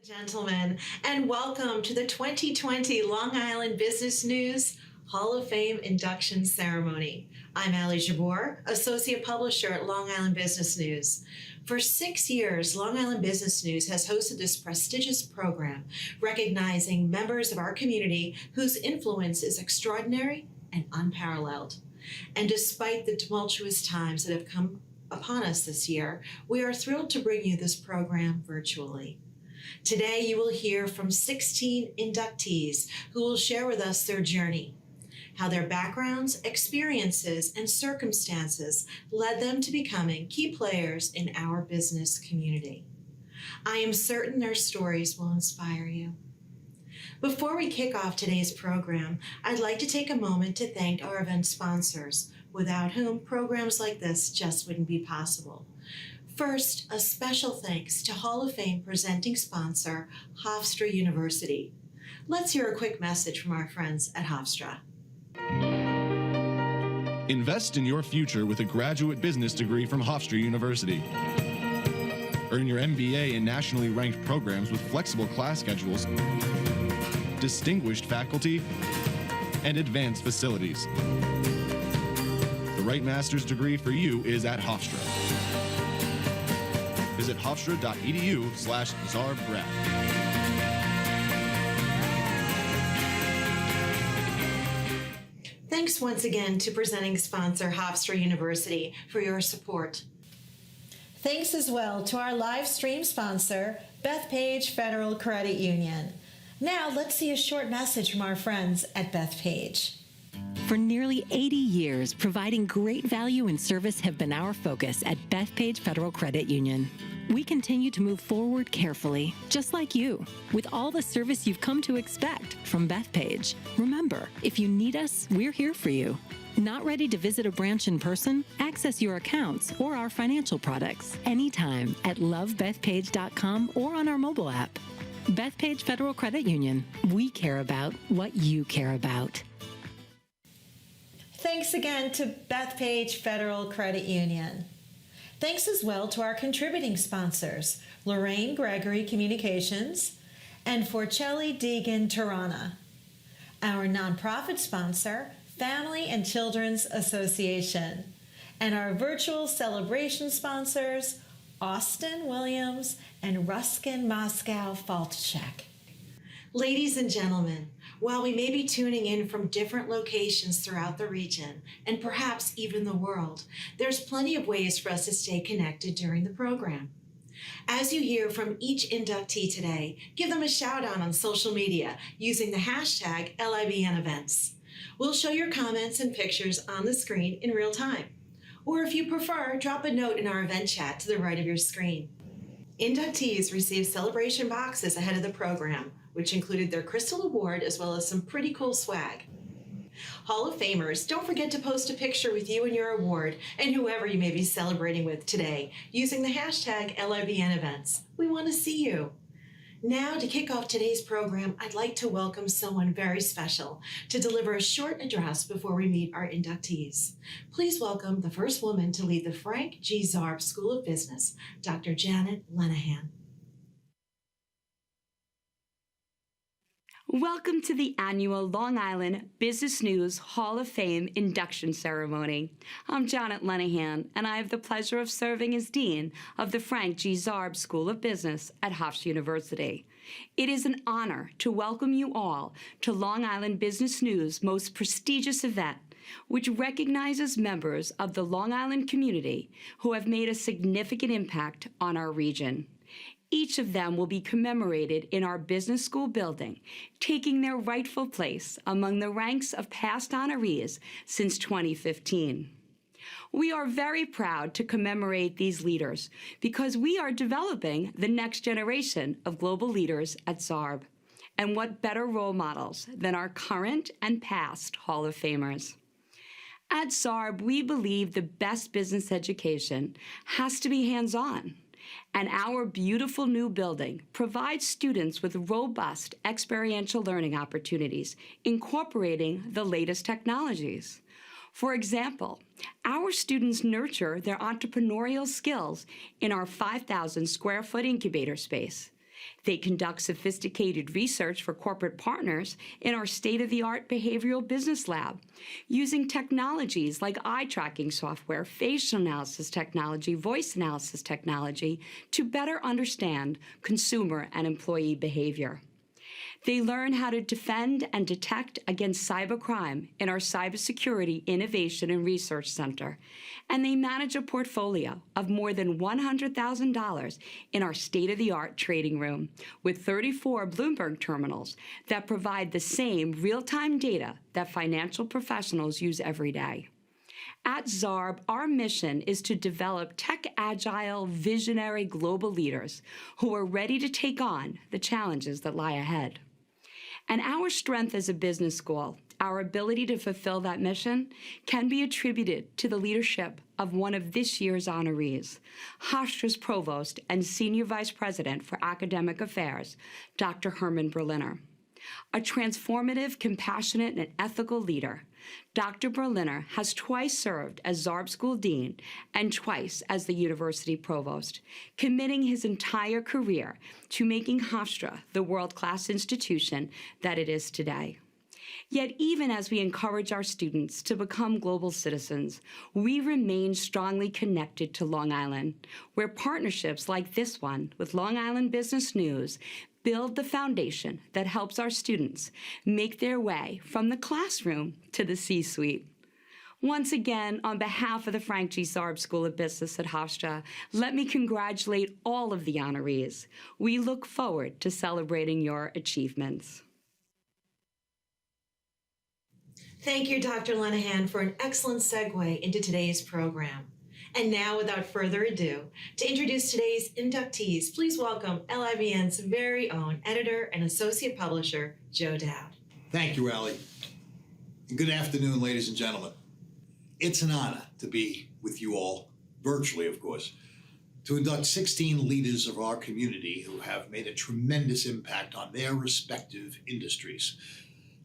Gentlemen, and welcome to the 2020 Long Island Business News Hall of Fame induction ceremony. I'm Ali Jabbour, Associate Publisher at Long Island Business News. For 6 years, Long Island Business News has hosted this prestigious program, recognizing members of our community whose influence is extraordinary and unparalleled. And despite the tumultuous times that have come upon us this year, we are thrilled to bring you this program virtually. Today, you will hear from 16 inductees who will share with us their journey, how their backgrounds, experiences, and circumstances led them to becoming key players in our business community. I am certain their stories will inspire you. Before we kick off today's program, I'd like to take a moment to thank our event sponsors, without whom programs like this just wouldn't be possible. First, a special thanks to Hall of Fame presenting sponsor, Hofstra University. Let's hear a quick message from our friends at Hofstra. Invest in your future with a graduate business degree from Hofstra University. Earn your MBA in nationally ranked programs with flexible class schedules, distinguished faculty, and advanced facilities. The right master's degree for you is at Hofstra. Visit hofstra.edu/ZarbGrad. Thanks once again to presenting sponsor Hofstra University for your support. Thanks as well to our live stream sponsor, Bethpage Federal Credit Union. Now let's see a short message from our friends at Bethpage. For nearly 80 years, providing great value and service have been our focus at Bethpage Federal Credit Union. We continue to move forward carefully, just like you, with all the service you've come to expect from Bethpage. Remember, if you need us, we're here for you. Not ready to visit a branch in person? Access your accounts or our financial products anytime at lovebethpage.com or on our mobile app. Bethpage Federal Credit Union. We care about what you care about. Thanks again to Bethpage Federal Credit Union. Thanks as well to our contributing sponsors, Lorraine Gregory Communications and Forcelli Deegan Tirana. Our nonprofit sponsor, Family and Children's Association. And our virtual celebration sponsors, Austin Williams and Ruskin Moscow Faltchek. Ladies and gentlemen, while we may be tuning in from different locations throughout the region, and perhaps even the world, there's plenty of ways for us to stay connected during the program. As you hear from each inductee today, give them a shout out on social media using the hashtag #LIBNEvents. We'll show your comments and pictures on the screen in real time. Or if you prefer, drop a note in our event chat to the right of your screen. Inductees received celebration boxes ahead of the program, which included their Crystal Award as well as some pretty cool swag. Hall of Famers, don't forget to post a picture with you and your award and whoever you may be celebrating with today using the hashtag #LIBNEvents. We want to see you. Now, to kick off today's program, I'd like to welcome someone very special to deliver a short address before we meet our inductees. Please welcome the first woman to lead the Frank G. Zarb School of Business, Dr. Janet Lenahan. Welcome to the annual Long Island Business News Hall of Fame induction ceremony. I'm Janet Lenahan, and I have the pleasure of serving as Dean of the Frank G. Zarb School of Business at Hofstra University. It is an honor to welcome you all to Long Island Business News' most prestigious event, which recognizes members of the Long Island community who have made a significant impact on our region. Each of them will be commemorated in our business school building, taking their rightful place among the ranks of past honorees since 2015. We are very proud to commemorate these leaders because we are developing the next generation of global leaders at Zarb. And what better role models than our current and past Hall of Famers? At Zarb, we believe the best business education has to be hands-on. And our beautiful new building provides students with robust experiential learning opportunities, incorporating the latest technologies. For example, our students nurture their entrepreneurial skills in our 5,000 square foot incubator space. They conduct sophisticated research for corporate partners in our state-of-the-art behavioral business lab, using technologies like eye tracking software, facial analysis technology, voice analysis technology to better understand consumer and employee behavior. They learn how to defend and detect against cybercrime in our Cybersecurity Innovation and Research Center, and they manage a portfolio of more than $100,000 in our state-of-the-art trading room with 34 Bloomberg terminals that provide the same real-time data that financial professionals use every day. At ZARB, our mission is to develop tech-agile, visionary global leaders who are ready to take on the challenges that lie ahead. And our strength as a business school, our ability to fulfill that mission, can be attributed to the leadership of one of this year's honorees, Hofstra's Provost and Senior Vice President for Academic Affairs, Dr. Herman Berliner. A transformative, compassionate, and ethical leader, Dr. Berliner has twice served as ZARB School Dean and twice as the University Provost, committing his entire career to making Hofstra the world-class institution that it is today. Yet even as we encourage our students to become global citizens, we remain strongly connected to Long Island, where partnerships like this one with Long Island Business News build the foundation that helps our students make their way from the classroom to the C-suite. Once again, on behalf of the Frank G. Zarb School of Business at Hofstra, let me congratulate all of the honorees. We look forward to celebrating your achievements. Thank you, Dr. Lenahan, for an excellent segue into today's program. And now, without further ado, to introduce today's inductees, please welcome LIBN's very own editor and associate publisher, Joe Dowd. Thank you, Allie. And good afternoon, ladies and gentlemen. It's an honor to be with you all, virtually, of course, to induct 16 leaders of our community who have made a tremendous impact on their respective industries.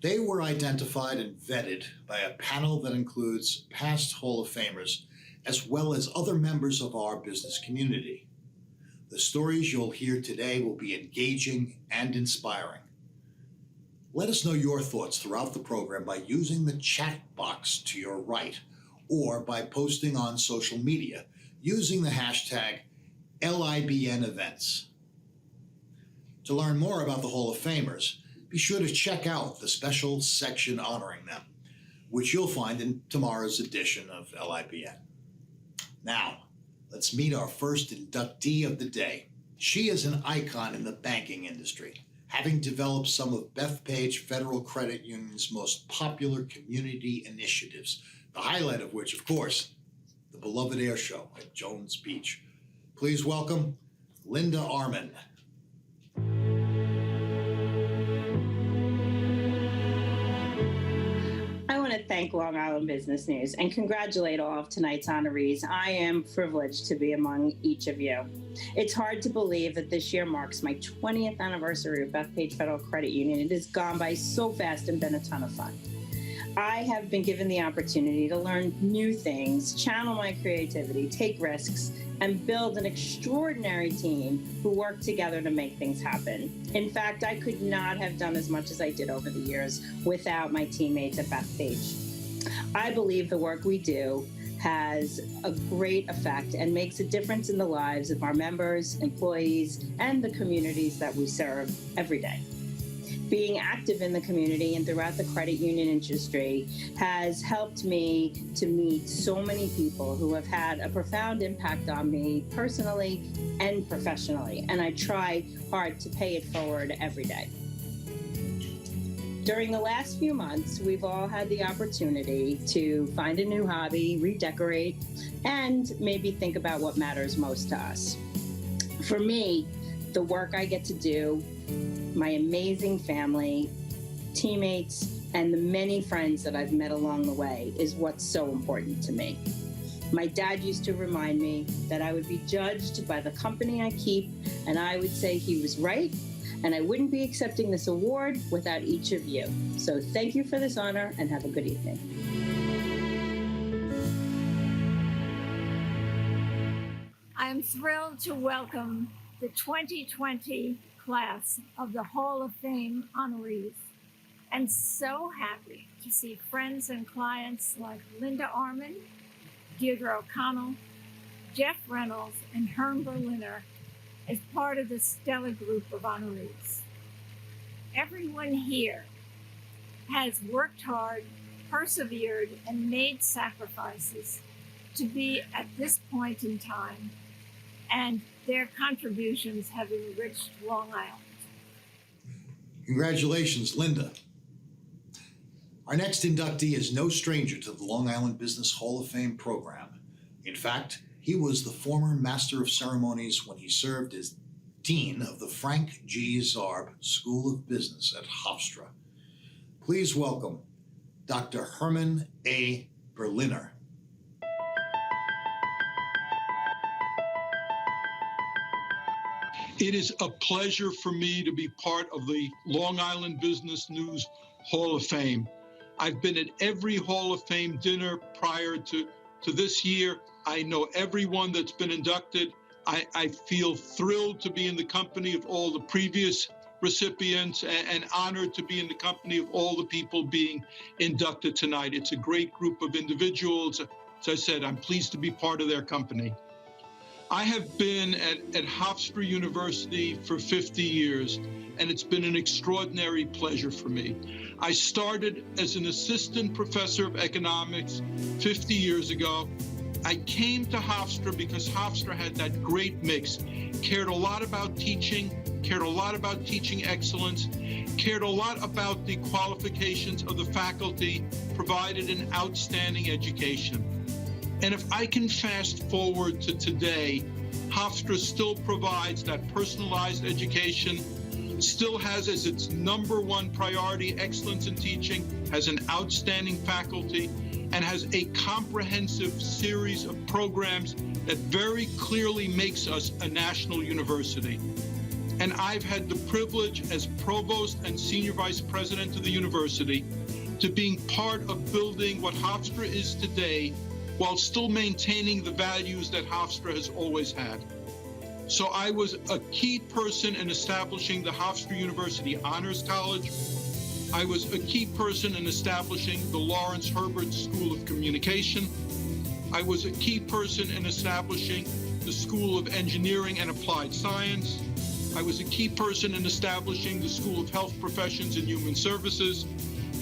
They were identified and vetted by a panel that includes past Hall of Famers, as well as other members of our business community. The stories you'll hear today will be engaging and inspiring. Let us know your thoughts throughout the program by using the chat box to your right or by posting on social media using the hashtag LIBN events. To learn more about the Hall of Famers, be sure to check out the special section honoring them, which you'll find in tomorrow's edition of LIBN. Now, let's meet our first inductee of the day. She is an icon in the banking industry, having developed some of Bethpage Federal Credit Union's most popular community initiatives, the highlight of which, of course, the beloved air show at Jones Beach. Please welcome Linda Arman. I want to thank Long Island Business News and congratulate all of tonight's honorees. I am privileged to be among each of you. It's hard to believe that this year marks my 20th anniversary of Bethpage Federal Credit Union. It has gone by so fast and been a ton of fun. I have been given the opportunity to learn new things, channel my creativity, take risks, and build an extraordinary team who work together to make things happen. In fact, I could not have done as much as I did over the years without my teammates at Bethpage. I believe the work we do has a great effect and makes a difference in the lives of our members, employees, and the communities that we serve every day. Being active in the community and throughout the credit union industry has helped me to meet so many people who have had a profound impact on me personally and professionally, and I try hard to pay it forward every day. During the last few months, we've all had the opportunity to find a new hobby, redecorate, and maybe think about what matters most to us. For me, the work I get to do, my amazing family, teammates, and the many friends that I've met along the way is what's so important to me. My dad used to remind me that I would be judged by the company I keep, and I would say he was right, and I wouldn't be accepting this award without each of you. So thank you for this honor, and have a good evening. I'm thrilled to welcome the 2020 class of the Hall of Fame honorees, and so happy to see friends and clients like Linda Arman, Deirdre O'Connell, Jeff Reynolds, and Herm Berliner as part of the stellar group of honorees. Everyone here has worked hard, persevered, and made sacrifices to be at this point in time, and their contributions have enriched Long Island. Congratulations, Linda. Our next inductee is no stranger to the Long Island Business Hall of Fame program. In fact, he was the former Master of Ceremonies when he served as Dean of the Frank G. Zarb School of Business at Hofstra. Please welcome Dr. Herman A. Berliner. It is a pleasure for me to be part of the Long Island Business News Hall of Fame. I've been at every Hall of Fame dinner prior to this year. I know everyone that's been inducted. I feel thrilled to be in the company of all the previous recipients and honored to be in the company of all the people being inducted tonight. It's a great group of individuals. As I said, I'm pleased to be part of their company. I have been at Hofstra University for 50 years, and it's been an extraordinary pleasure for me. I started as an assistant professor of economics 50 years ago. I came to Hofstra because Hofstra had that great mix, cared a lot about teaching, cared a lot about teaching excellence, cared a lot about the qualifications of the faculty, provided an outstanding education. And if I can fast forward to today, Hofstra still provides that personalized education, still has as its #1 priority excellence in teaching, has an outstanding faculty, and has a comprehensive series of programs that very clearly makes us a national university. And I've had the privilege as provost and senior vice president of the university to being part of building what Hofstra is today, while still maintaining the values that Hofstra has always had. So I was a key person in establishing the Hofstra University Honors College. I was a key person in establishing the Lawrence Herbert School of Communication. I was a key person in establishing the School of Engineering and Applied Science. I was a key person in establishing the School of Health Professions and Human Services,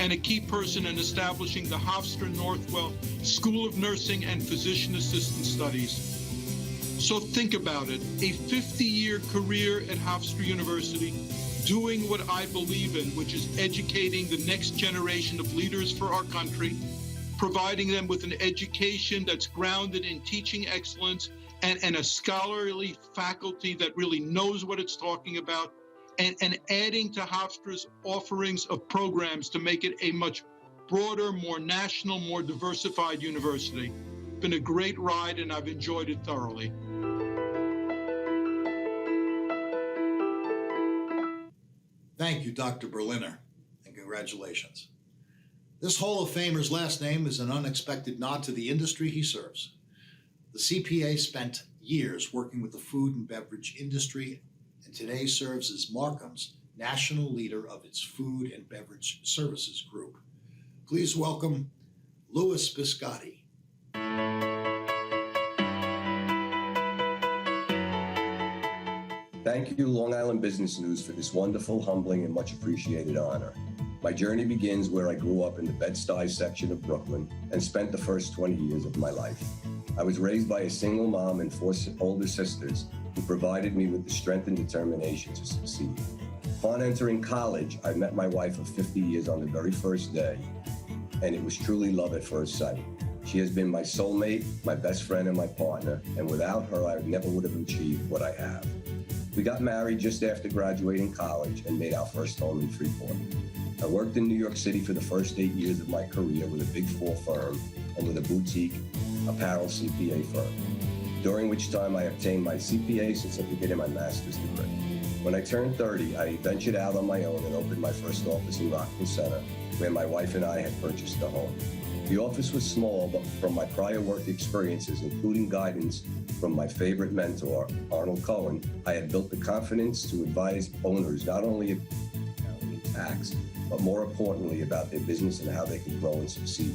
and a key person in establishing the Hofstra Northwell School of Nursing and Physician Assistant Studies. So think about it, a 50-year career at Hofstra University, doing what I believe in, which is educating the next generation of leaders for our country, providing them with an education that's grounded in teaching excellence and a scholarly faculty that really knows what it's talking about, and adding to Hofstra's offerings of programs to make it a much broader, more national, more diversified university. Been a great ride, and I've enjoyed it thoroughly. Thank you, Dr. Berliner, and congratulations. This Hall of Famer's last name is an unexpected nod to the industry he serves. The CPA spent years working with the food and beverage industry, and today serves as Markham's national leader of its food and beverage services group. Please welcome Louis Biscotti. Thank you, Long Island Business News, for this wonderful, humbling, and much appreciated honor. My journey begins where I grew up in the Bed-Stuy section of Brooklyn and spent the first 20 years of my life. I was raised by a single mom and 4 older sisters who provided me with the strength and determination to succeed. Upon entering college, I met my wife of 50 years on the very first day, and it was truly love at first sight. She has been my soulmate, my best friend, and my partner, and without her, I never would have achieved what I have. We got married just after graduating college and made our first home in Freeport. I worked in New York City for the first 8 years of my career with a Big 4 firm and with a boutique apparel CPA firm, during which time I obtained my CPA certificate and my master's degree. When I turned 30, I ventured out on my own and opened my first office in Rockville Center, where my wife and I had purchased a home. The office was small, but from my prior work experiences, including guidance from my favorite mentor, Arnold Cohen, I had built the confidence to advise owners not only about accounting and tax, but more importantly about their business and how they could grow and succeed.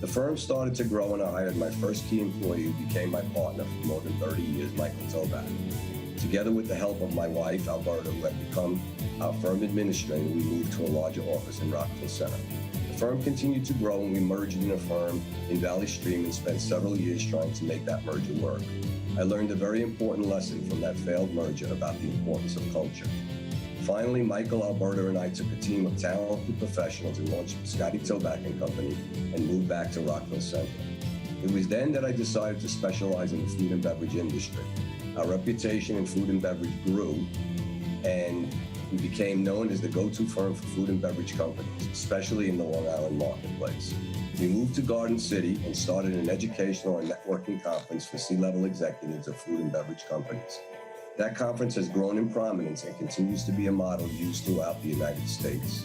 The firm started to grow and I hired my first key employee who became my partner for more than 30 years, Michael Toback. Together with the help of my wife, Alberta, who had become our firm administrator, we moved to a larger office in Rockville Center. The firm continued to grow and we merged in a firm in Valley Stream and spent several years trying to make that merger work. I learned a very important lesson from that failed merger about the importance of culture. Finally, Michael, Alberta, and I took a team of talented professionals and launched Scotty Toback and Company and moved back to Rockville Center. It was then that I decided to specialize in the food and beverage industry. Our reputation in food and beverage grew, and we became known as the go-to firm for food and beverage companies, especially in the Long Island marketplace. We moved to Garden City and started an educational and networking conference for C-level executives of food and beverage companies. That conference has grown in prominence and continues to be a model used throughout the United States.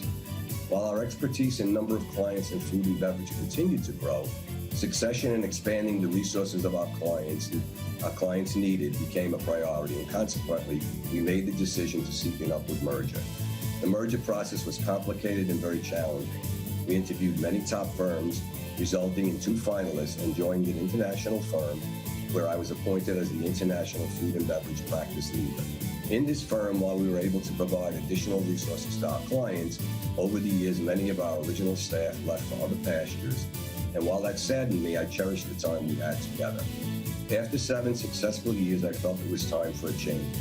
While our expertise and number of clients in food and beverage continued to grow, succession and expanding the resources of our clients needed became a priority, and consequently, we made the decision to seek an upward merger. The merger process was complicated and very challenging. We interviewed many top firms, resulting in 2 finalists, and joined an international firm where I was appointed as the International Food and Beverage Practice Leader. In this firm, while we were able to provide additional resources to our clients, over the years, many of our original staff left for other pastures, and while that saddened me, I cherished the time we had together. After 7 successful years, I felt it was time for a change.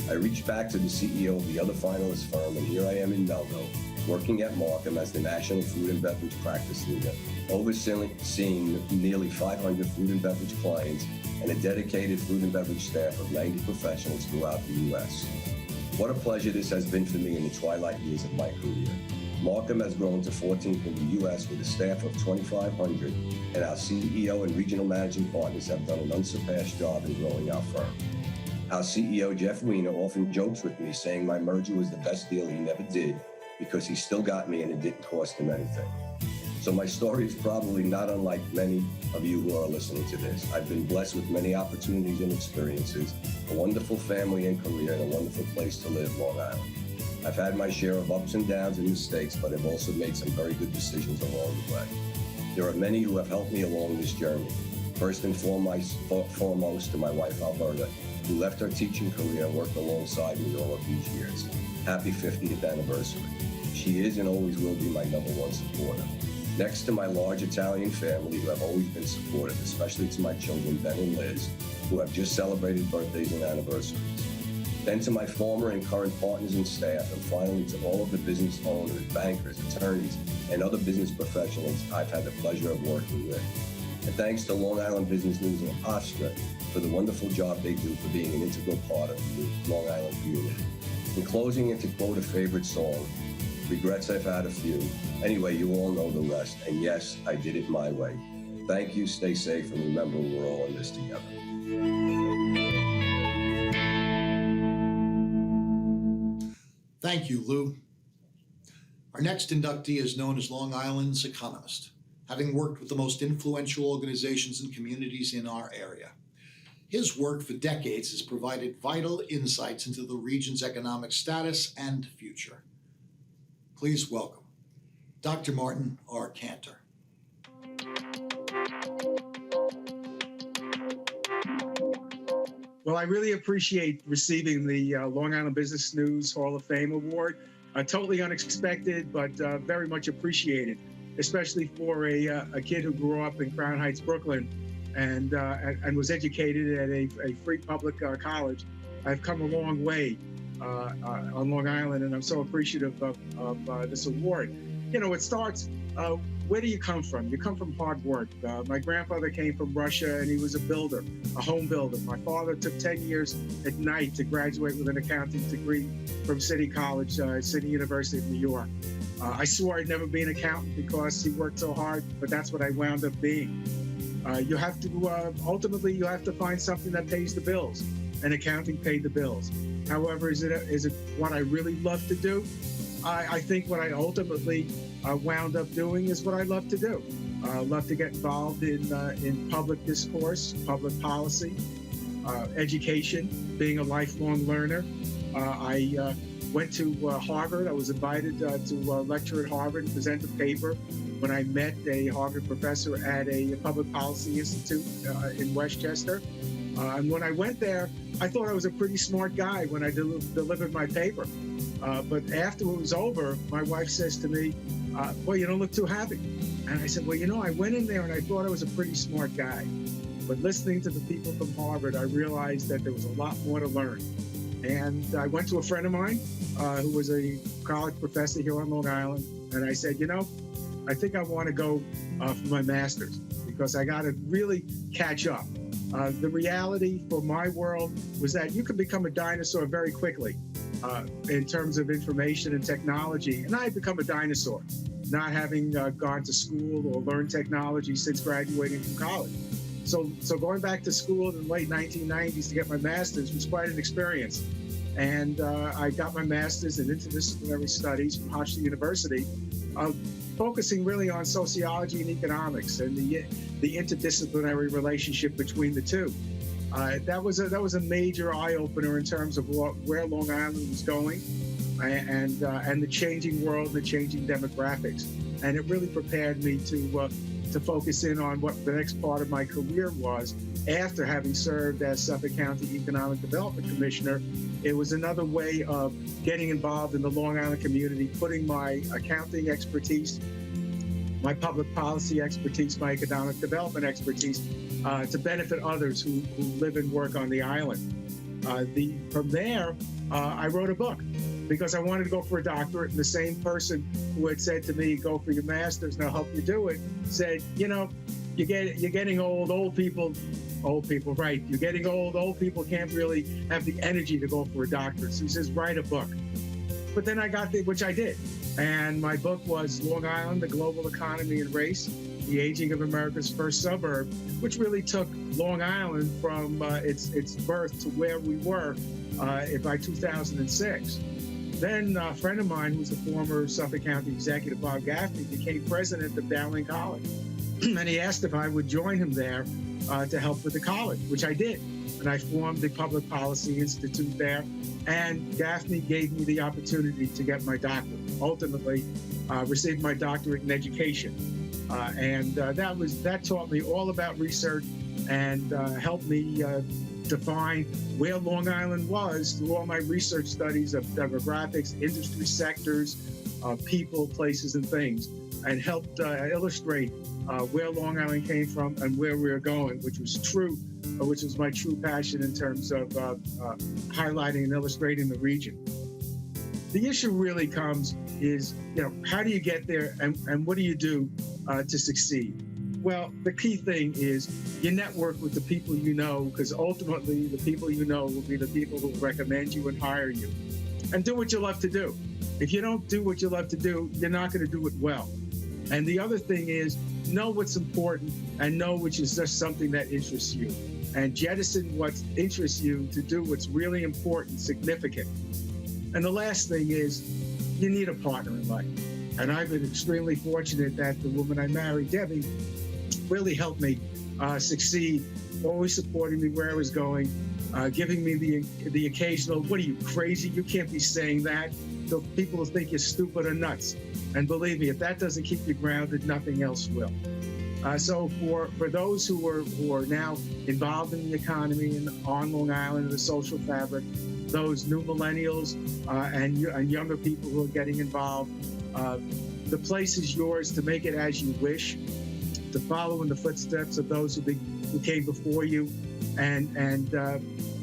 I reached back to the CEO of the other finalist firm, and here I am in Melville, working at Markham as the National Food and Beverage Practice Leader, overseeing nearly 500 food and beverage clients and a dedicated food and beverage staff of 90 professionals throughout the U.S. What a pleasure this has been for me in the twilight years of my career. Markham has grown to 14th in the U.S. with a staff of 2,500, and our CEO and regional managing partners have done an unsurpassed job in growing our firm. Our CEO, Jeff Weiner, often jokes with me saying my merger was the best deal he never did because he still got me and it didn't cost him anything. So my story is probably not unlike many of you who are listening to this. I've been blessed with many opportunities and experiences, a wonderful family and career, and a wonderful place to live, Long Island. I've had my share of ups and downs and mistakes, but I've also made some very good decisions along the way. There are many who have helped me along this journey. First and foremost to my wife, Alberta, who left her teaching career and worked alongside me all of these years. Happy 50th anniversary. She is and always will be my #1 supporter. Next to my large Italian family who have always been supportive, especially to my children, Ben and Liz, who have just celebrated birthdays and anniversaries. Then to my former and current partners and staff, and finally to all of the business owners, bankers, attorneys, and other business professionals I've had the pleasure of working with. And thanks to Long Island Business News and Hofstra for the wonderful job they do for being an integral part of the Long Island community. In closing, and to quote a favorite song, regrets I've had a few. Anyway, you all know the rest. And yes, I did it my way. Thank you, stay safe, and remember we're all in this together. Thank you, Lou. Our next inductee is known as Long Island's economist, having worked with the most influential organizations and communities in our area. His work for decades has provided vital insights into the region's economic status and future. Please welcome Dr. Martin R. Cantor. Well, I really appreciate receiving the Long Island Business News Hall of Fame Award. Totally unexpected, but very much appreciated, especially for a kid who grew up in Crown Heights, Brooklyn, and was educated at a free public college. I've come a long way on Long Island, and I'm so appreciative of this award. You know, it starts, where do you come from? You come from hard work. My grandfather came from Russia, and he was a builder, a home builder. My father took 10 years at night to graduate with an accounting degree from City College, City University of New York. I swore I'd never be an accountant because he worked so hard, but that's what I wound up being. You have to, ultimately, you have to find something that pays the bills, and accounting paid the bills. However, is it what I really love to do? I think what I ultimately wound up doing is what I love to do. Love to get involved in public discourse, public policy, education, being a lifelong learner. I went to Harvard. I was invited to lecture at Harvard and present a paper when I met a Harvard professor at a public policy institute in Westchester. And when I went there, I thought I was a pretty smart guy when I delivered my paper. But after it was over, my wife says to me, well, you don't look too happy. And I said, well, I went in there and I thought I was a pretty smart guy. But listening to the people from Harvard, I realized that there was a lot more to learn. And I went to a friend of mine who was a college professor here on Long Island. And I said, I think I want to go for my master's because I got to really catch up. The reality for my world was that you could become a dinosaur very quickly in terms of information and technology. And I had become a dinosaur, not having gone to school or learned technology since graduating from college. So going back to school in the late 1990s to get my master's was quite an experience. And I got my master's in interdisciplinary studies from Hofstra University, focusing really on sociology and economics and the interdisciplinary relationship between the two. That was a major eye-opener in terms of where Long Island was going and the changing world, the changing demographics. And it really prepared me to focus in on what the next part of my career was. After having served as Suffolk County Economic Development Commissioner, it was another way of getting involved in the Long Island community, putting my accounting expertise, my public policy expertise, my economic development expertise to benefit others who live and work on the island. From there, I wrote a book because I wanted to go for a doctorate, and the same person who had said to me, go for your master's and I'll help you do it, said, you're getting old people, right? You're getting old people can't really have the energy to go for a doctorate. So he says, write a book. But then I got which I did. And my book was Long Island, the Global Economy and Race, the Aging of America's First Suburb, which really took Long Island from its birth to where we were by 2006. Then a friend of mine, who's the former Suffolk County Executive, Bob Gaffney, became president of Dowling College. And he asked if I would join him there to help with the college, which I did. And I formed the Public Policy Institute there. And Gaffney gave me the opportunity to get my doctorate. Ultimately, received my doctorate in education. And that taught me all about research and helped me define where Long Island was through all my research studies of demographics, industry sectors, people, places, and things, and helped illustrate where Long Island came from and where we were going, which was my true passion in terms of highlighting and illustrating the region. The issue really is, how do you get there and what do you do to succeed? Well, the key thing is you network with the people you know, because ultimately the people you know will be the people who recommend you and hire you. And do what you love to do. If you don't do what you love to do, you're not going to do it well. And the other thing is know what's important and know which is just something that interests you. And jettison what interests you to do what's really important, significant. And the last thing is you need a partner in life. And I've been extremely fortunate that the woman I married, Debbie, really helped me succeed, always supporting me where I was going, giving me the occasional, what are you, crazy? You can't be saying that. So people will think you're stupid or nuts. And believe me, if that doesn't keep you grounded, nothing else will. So for those who are now involved in the economy and on Long Island and the social fabric, those new millennials and younger people who are getting involved, the place is yours to make it as you wish, to follow in the footsteps of those who came before you. And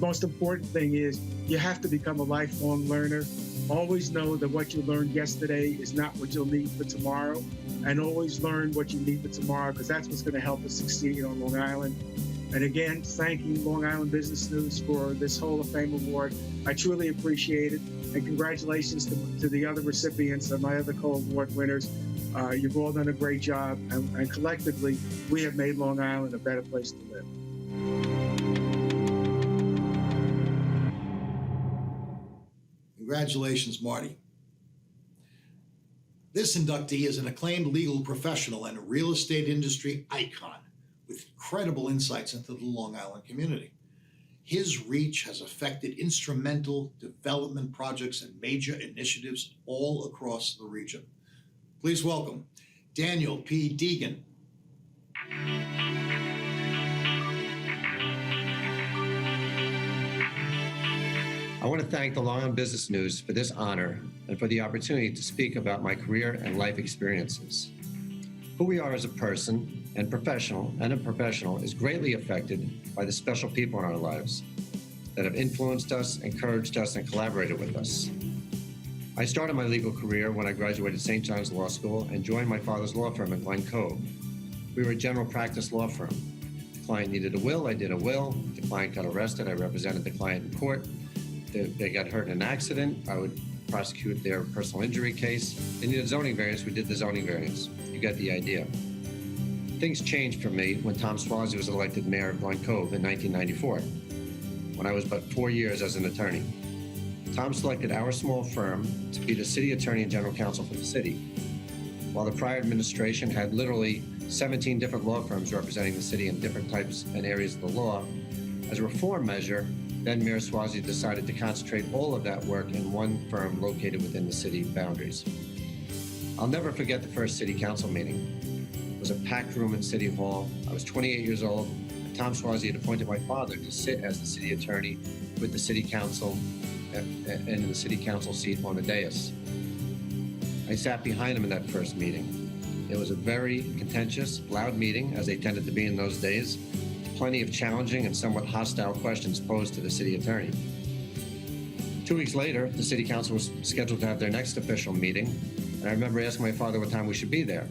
most important thing is you have to become a lifelong learner. Always know that what you learned yesterday is not what you'll need for tomorrow, and always learn what you need for tomorrow, because that's what's going to help us succeed on Long Island. And again, thanking Long Island Business News for this Hall of Fame award. I truly appreciate it. And congratulations to the other recipients and my other co-award winners. You've all done a great job, and collectively, we have made Long Island a better place to live. Congratulations, Marty. This inductee is an acclaimed legal professional and a real estate industry icon with incredible insights into the Long Island community. His reach has affected instrumental development projects and major initiatives all across the region. Please welcome Daniel P. Deegan. I want to thank the Long Island Business News for this honor and for the opportunity to speak about my career and life experiences. Who we are as a person and a professional is greatly affected by the special people in our lives that have influenced us, encouraged us, and collaborated with us. I started my legal career when I graduated St. John's Law School and joined my father's law firm in Glen Cove. We were a general practice law firm. The client needed a will, I did a will. The client got arrested, I represented the client in court. They got hurt in an accident, I would prosecute their personal injury case. They needed zoning variance, we did the zoning variance. You get the idea. Things changed for me when Tom Swazi was elected mayor of Glen Cove in 1994, when I was but 4 years as an attorney. Tom selected our small firm to be the city attorney and general counsel for the city, while the prior administration had literally 17 different law firms representing the city in different types and areas of the law. As a reform measure, then Mayor Swazi decided to concentrate all of that work in one firm located within the city boundaries. I'll never forget the first city council meeting. It was a packed room in City Hall. I was 28 years old, and Tom Swazi had appointed my father to sit as the city attorney with the city council and in the city council seat on the dais. I sat behind him in that first meeting. It was a very contentious, loud meeting, as they tended to be in those days. Plenty of challenging and somewhat hostile questions posed to the city attorney. 2 weeks later, the city council was scheduled to have their next official meeting, and I remember asking my father what time we should be there,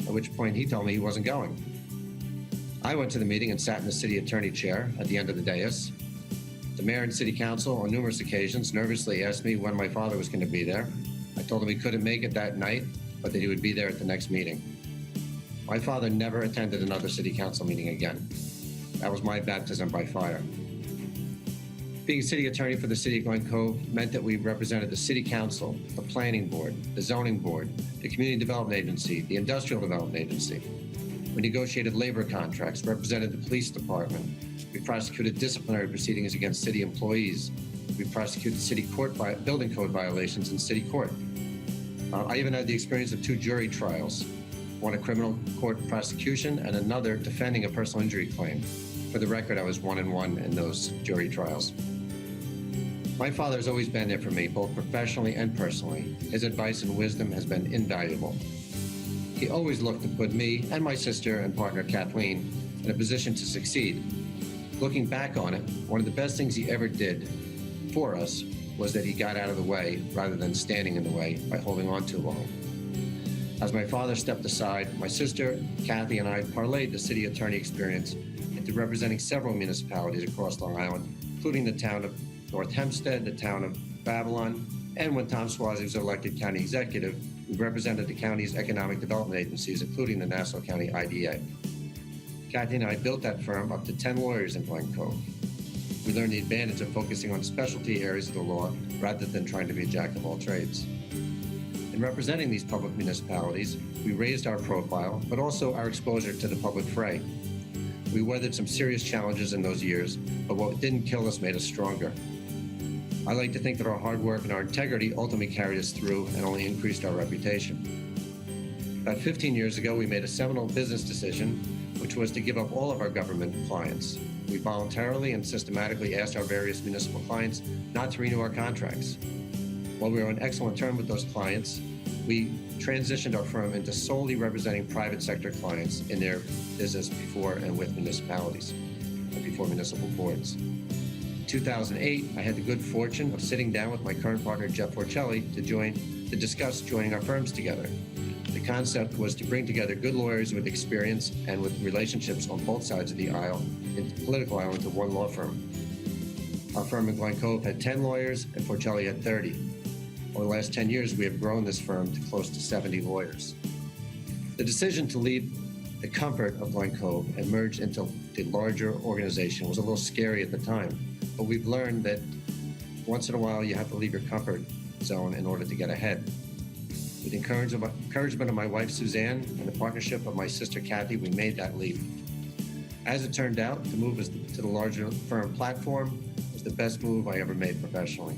at which point he told me he wasn't going. I went to the meeting and sat in the city attorney chair at the end of the dais. The mayor and city council on numerous occasions nervously asked me when my father was going to be there. I told him he couldn't make it that night, but that he would be there at the next meeting. My father never attended another city council meeting again. That was my baptism by fire. Being city attorney for the city of Glen Cove meant that we represented the city council, the planning board, the zoning board, the community development agency, the industrial development agency. We negotiated labor contracts, represented the police department. We prosecuted disciplinary proceedings against city employees. We prosecuted city court building code violations in city court. I even had the experience of 2 jury trials, one a criminal court prosecution and another defending a personal injury claim. For the record, I was 1-1 in those jury trials. My father has always been there for me, both professionally and personally. His advice and wisdom has been invaluable. He always looked to put me and my sister and partner Kathleen in a position to succeed. Looking back on it, one of the best things he ever did for us was that he got out of the way rather than standing in the way by holding on too long. As my father stepped aside, my sister, Kathy, and I parlayed the city attorney experience into representing several municipalities across Long Island, including the town of North Hempstead, the town of Babylon, and when Tom Swazi was elected county executive, we represented the county's economic development agencies, including the Nassau County IDA. Kathy and I built that firm up to 10 lawyers in Glen Cove. We learned the advantage of focusing on specialty areas of the law rather than trying to be a jack of all trades. In representing these public municipalities, we raised our profile, but also our exposure to the public fray. We weathered some serious challenges in those years, but what didn't kill us made us stronger. I like to think that our hard work and our integrity ultimately carried us through and only increased our reputation. About 15 years ago, we made a seminal business decision, which was to give up all of our government clients. We voluntarily and systematically asked our various municipal clients not to renew our contracts. While we were on excellent terms with those clients, we transitioned our firm into solely representing private sector clients in their business before and with municipalities, and before municipal boards. In 2008, I had the good fortune of sitting down with my current partner, Jeff Forcelli, to discuss joining our firms together. The concept was to bring together good lawyers with experience and with relationships on both sides of the aisle, in the political aisle, into one law firm. Our firm in Glen Cove had 10 lawyers and Forcelli had 30. Over the last 10 years, we have grown this firm to close to 70 lawyers. The decision to leave the comfort of Glen Cove and merge into the larger organization was a little scary at the time, but we've learned that once in a while you have to leave your comfort zone in order to get ahead. With the encouragement of my wife, Suzanne, and the partnership of my sister, Kathy, we made that leap. As it turned out, the move to the larger firm platform was the best move I ever made professionally.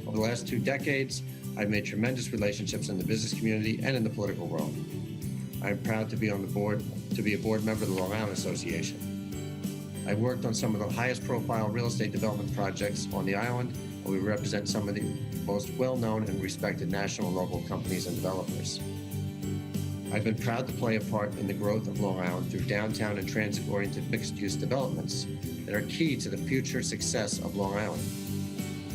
Over the last 2 decades, I've made tremendous relationships in the business community and in the political world. I'm proud to be on the board, to be a board member of the Long Island Association. I've worked on some of the highest profile real estate development projects on the island, and we represent some of the most well-known and respected national and local companies and developers. I've been proud to play a part in the growth of Long Island through downtown and transit-oriented mixed-use developments that are key to the future success of Long Island.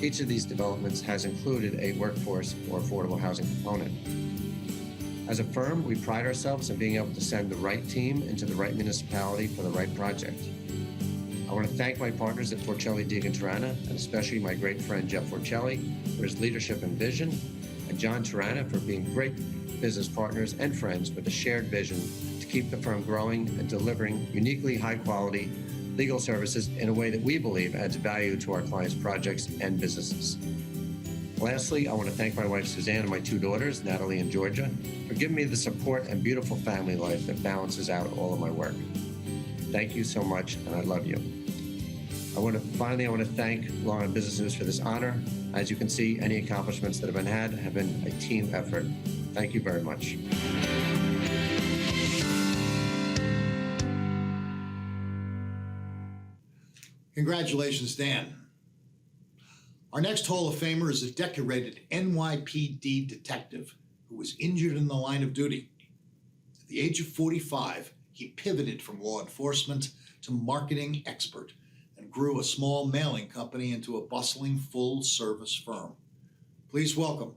Each of these developments has included a workforce or affordable housing component. As a firm, we pride ourselves in being able to send the right team into the right municipality for the right project. I want to thank my partners at Forcelli, Deegan, Tirana, and especially my great friend Jeff Forcelli for his leadership and vision, and John Tirana for being great business partners and friends with a shared vision to keep the firm growing and delivering uniquely high-quality legal services in a way that we believe adds value to our clients' projects and businesses. Lastly, I want to thank my wife Suzanne and my 2 daughters, Natalie and Georgia, for giving me the support and beautiful family life that balances out all of my work. Thank you so much, and I love you. I want to thank Long Island Business News for this honor. As you can see, any accomplishments that have been a team effort. Thank you very much. Congratulations, Dan. Our next Hall of Famer is a decorated NYPD detective who was injured in the line of duty. At the age of 45, he pivoted from law enforcement to marketing expert and grew a small mailing company into a bustling full-service firm. Please welcome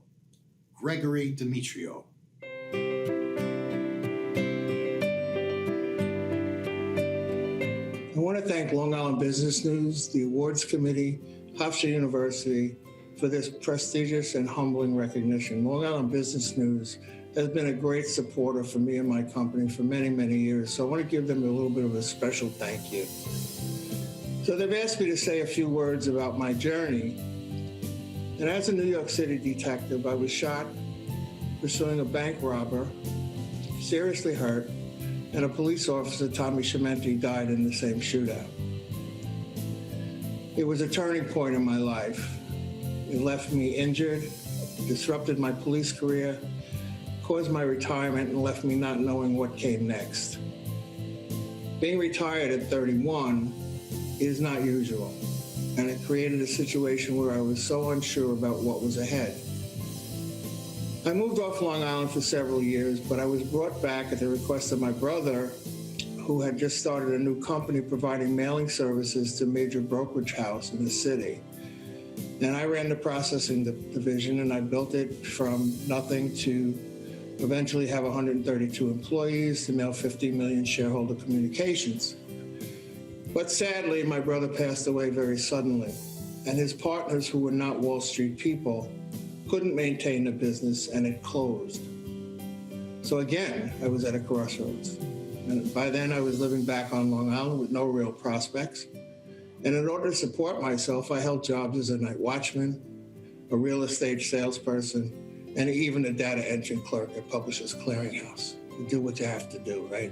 Gregory Demetrio. I want to thank Long Island Business News, the Awards Committee, Hofstra University for this prestigious and humbling recognition. Long Island Business News has been a great supporter for me and my company for many, many years, so I want to give them a little bit of a special thank you. So they've asked me to say a few words about my journey. And as a New York City detective, I was shot pursuing a bank robber, seriously hurt, and a police officer, Tommy Chimenti, died in the same shootout. It was a turning point in my life. It left me injured, disrupted my police career, caused my retirement, and left me not knowing what came next. Being retired at 31 is not usual, and it created a situation where I was so unsure about what was ahead. I moved off Long Island for several years, but I was brought back at the request of my brother, who had just started a new company providing mailing services to a major brokerage house in the city. And I ran the processing division, and I built it from nothing to eventually have 132 employees to mail 50 million shareholder communications. But sadly, my brother passed away very suddenly, and his partners, who were not Wall Street people, couldn't maintain the business, and it closed. So again, I was at a crossroads. And by then, I was living back on Long Island with no real prospects. And in order to support myself, I held jobs as a night watchman, a real estate salesperson, and even a data entry clerk at Publishers Clearinghouse. You do what you have to do, right?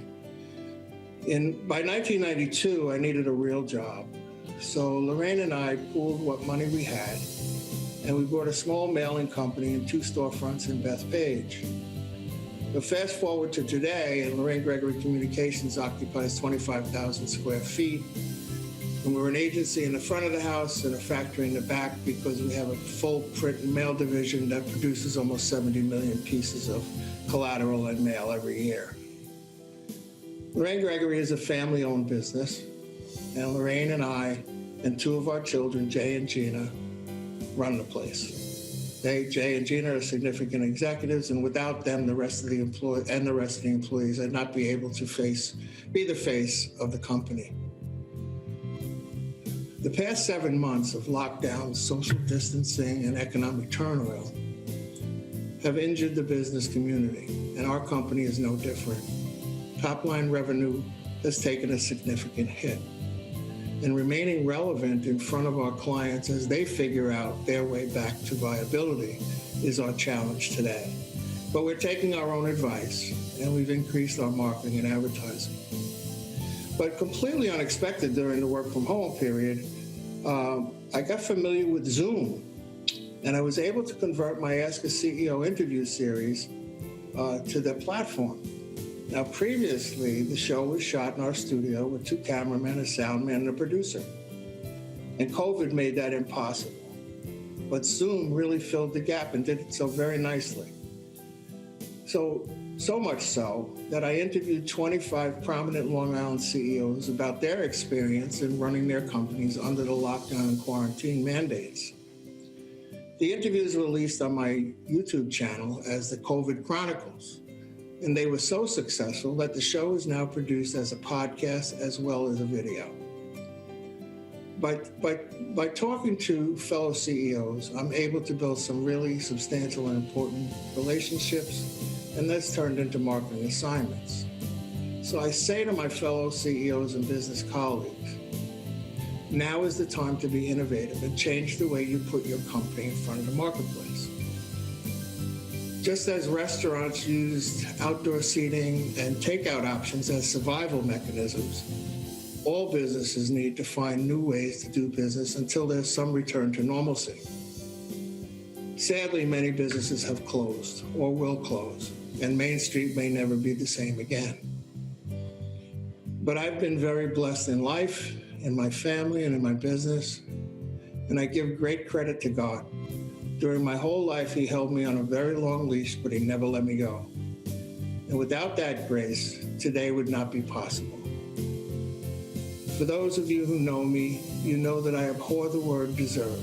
By 1992, I needed a real job. So Lorraine and I pooled what money we had, and we bought a small mailing company and 2 storefronts in Bethpage. But fast forward to today, and Lorraine Gregory Communications occupies 25,000 square feet. And we're an agency in the front of the house and a factory in the back because we have a full print and mail division that produces almost 70 million pieces of collateral and mail every year. Lorraine Gregory is a family-owned business, and Lorraine and I and 2 of our children, Jay and Gina, run the place. Jay and Gina are significant executives, and without them, the rest of the employees, I'd not be able to be the face of the company. The past 7 months of lockdown, social distancing, and economic turmoil have injured the business community, and our company is no different. Top-line revenue has taken a significant hit, and remaining relevant in front of our clients as they figure out their way back to viability is our challenge today. But we're taking our own advice, and we've increased our marketing and advertising. But completely unexpected during the work from home period, I got familiar with Zoom, and I was able to convert my Ask a CEO interview series to their platform. Now, previously, the show was shot in our studio with 2 cameramen, a soundman, and a producer. And COVID made that impossible. But Zoom really filled the gap and did it so very nicely. So much so that I interviewed 25 prominent Long Island CEOs about their experience in running their companies under the lockdown and quarantine mandates. The interviews were released on my YouTube channel as the COVID Chronicles, and they were so successful that the show is now produced as a podcast as well as a video. By talking to fellow CEOs, I'm able to build some really substantial and important relationships, and that's turned into marketing assignments. So I say to my fellow CEOs and business colleagues, now is the time to be innovative and change the way you put your company in front of the marketplace. Just as restaurants used outdoor seating and takeout options as survival mechanisms, all businesses need to find new ways to do business until there's some return to normalcy. Sadly, many businesses have closed or will close, and Main Street may never be the same again. But I've been very blessed in life, in my family, and in my business, and I give great credit to God. During my whole life, He held me on a very long leash, but He never let me go. And without that grace, today would not be possible. For those of you who know me, you know that I abhor the word deserve.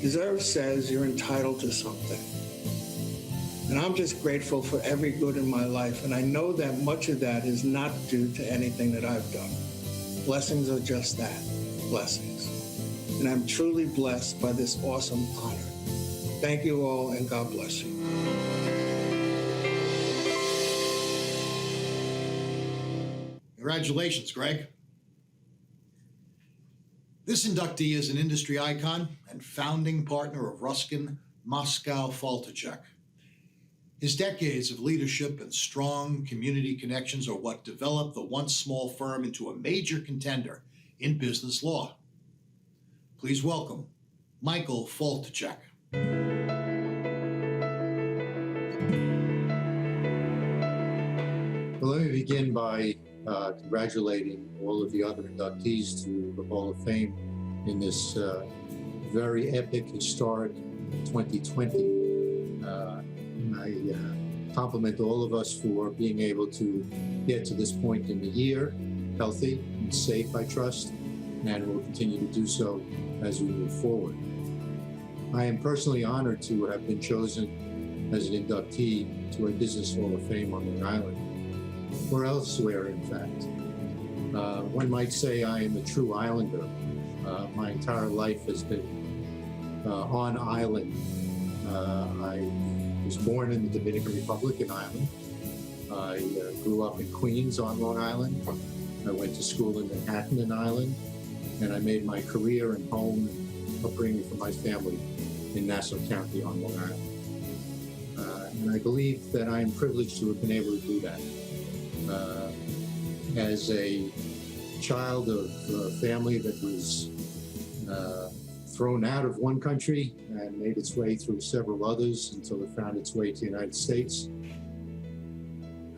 Deserve says you're entitled to something. And I'm just grateful for every good in my life, and I know that much of that is not due to anything that I've done. Blessings are just that, blessings. And I'm truly blessed by this awesome honor. Thank you all, and God bless you. Congratulations, Greg. This inductee is an industry icon and founding partner of Ruskin Moscow Faltachek. His decades of leadership and strong community connections are what developed the once small firm into a major contender in business law. Please welcome Michael Faltachek. Well, let me begin by congratulating all of the other inductees to the Hall of Fame in this very epic, historic 2020. I compliment all of us for being able to get to this point in the year, healthy and safe, I trust, and will continue to do so as we move forward. I am personally honored to have been chosen as an inductee to a Business Hall of Fame on Long Island, or elsewhere, in fact. One might say I am a true islander. My entire life has been on island. I was born in the Dominican Republic in Ireland. I grew up in Queens on Long Island. I went to school in Manhattan in Ireland, and I made my career and home and upbringing for my family in Nassau County on Long Island. And I believe that I am privileged to have been able to do that. As a child of a family that was thrown out of one country and made its way through several others until it found its way to the United States,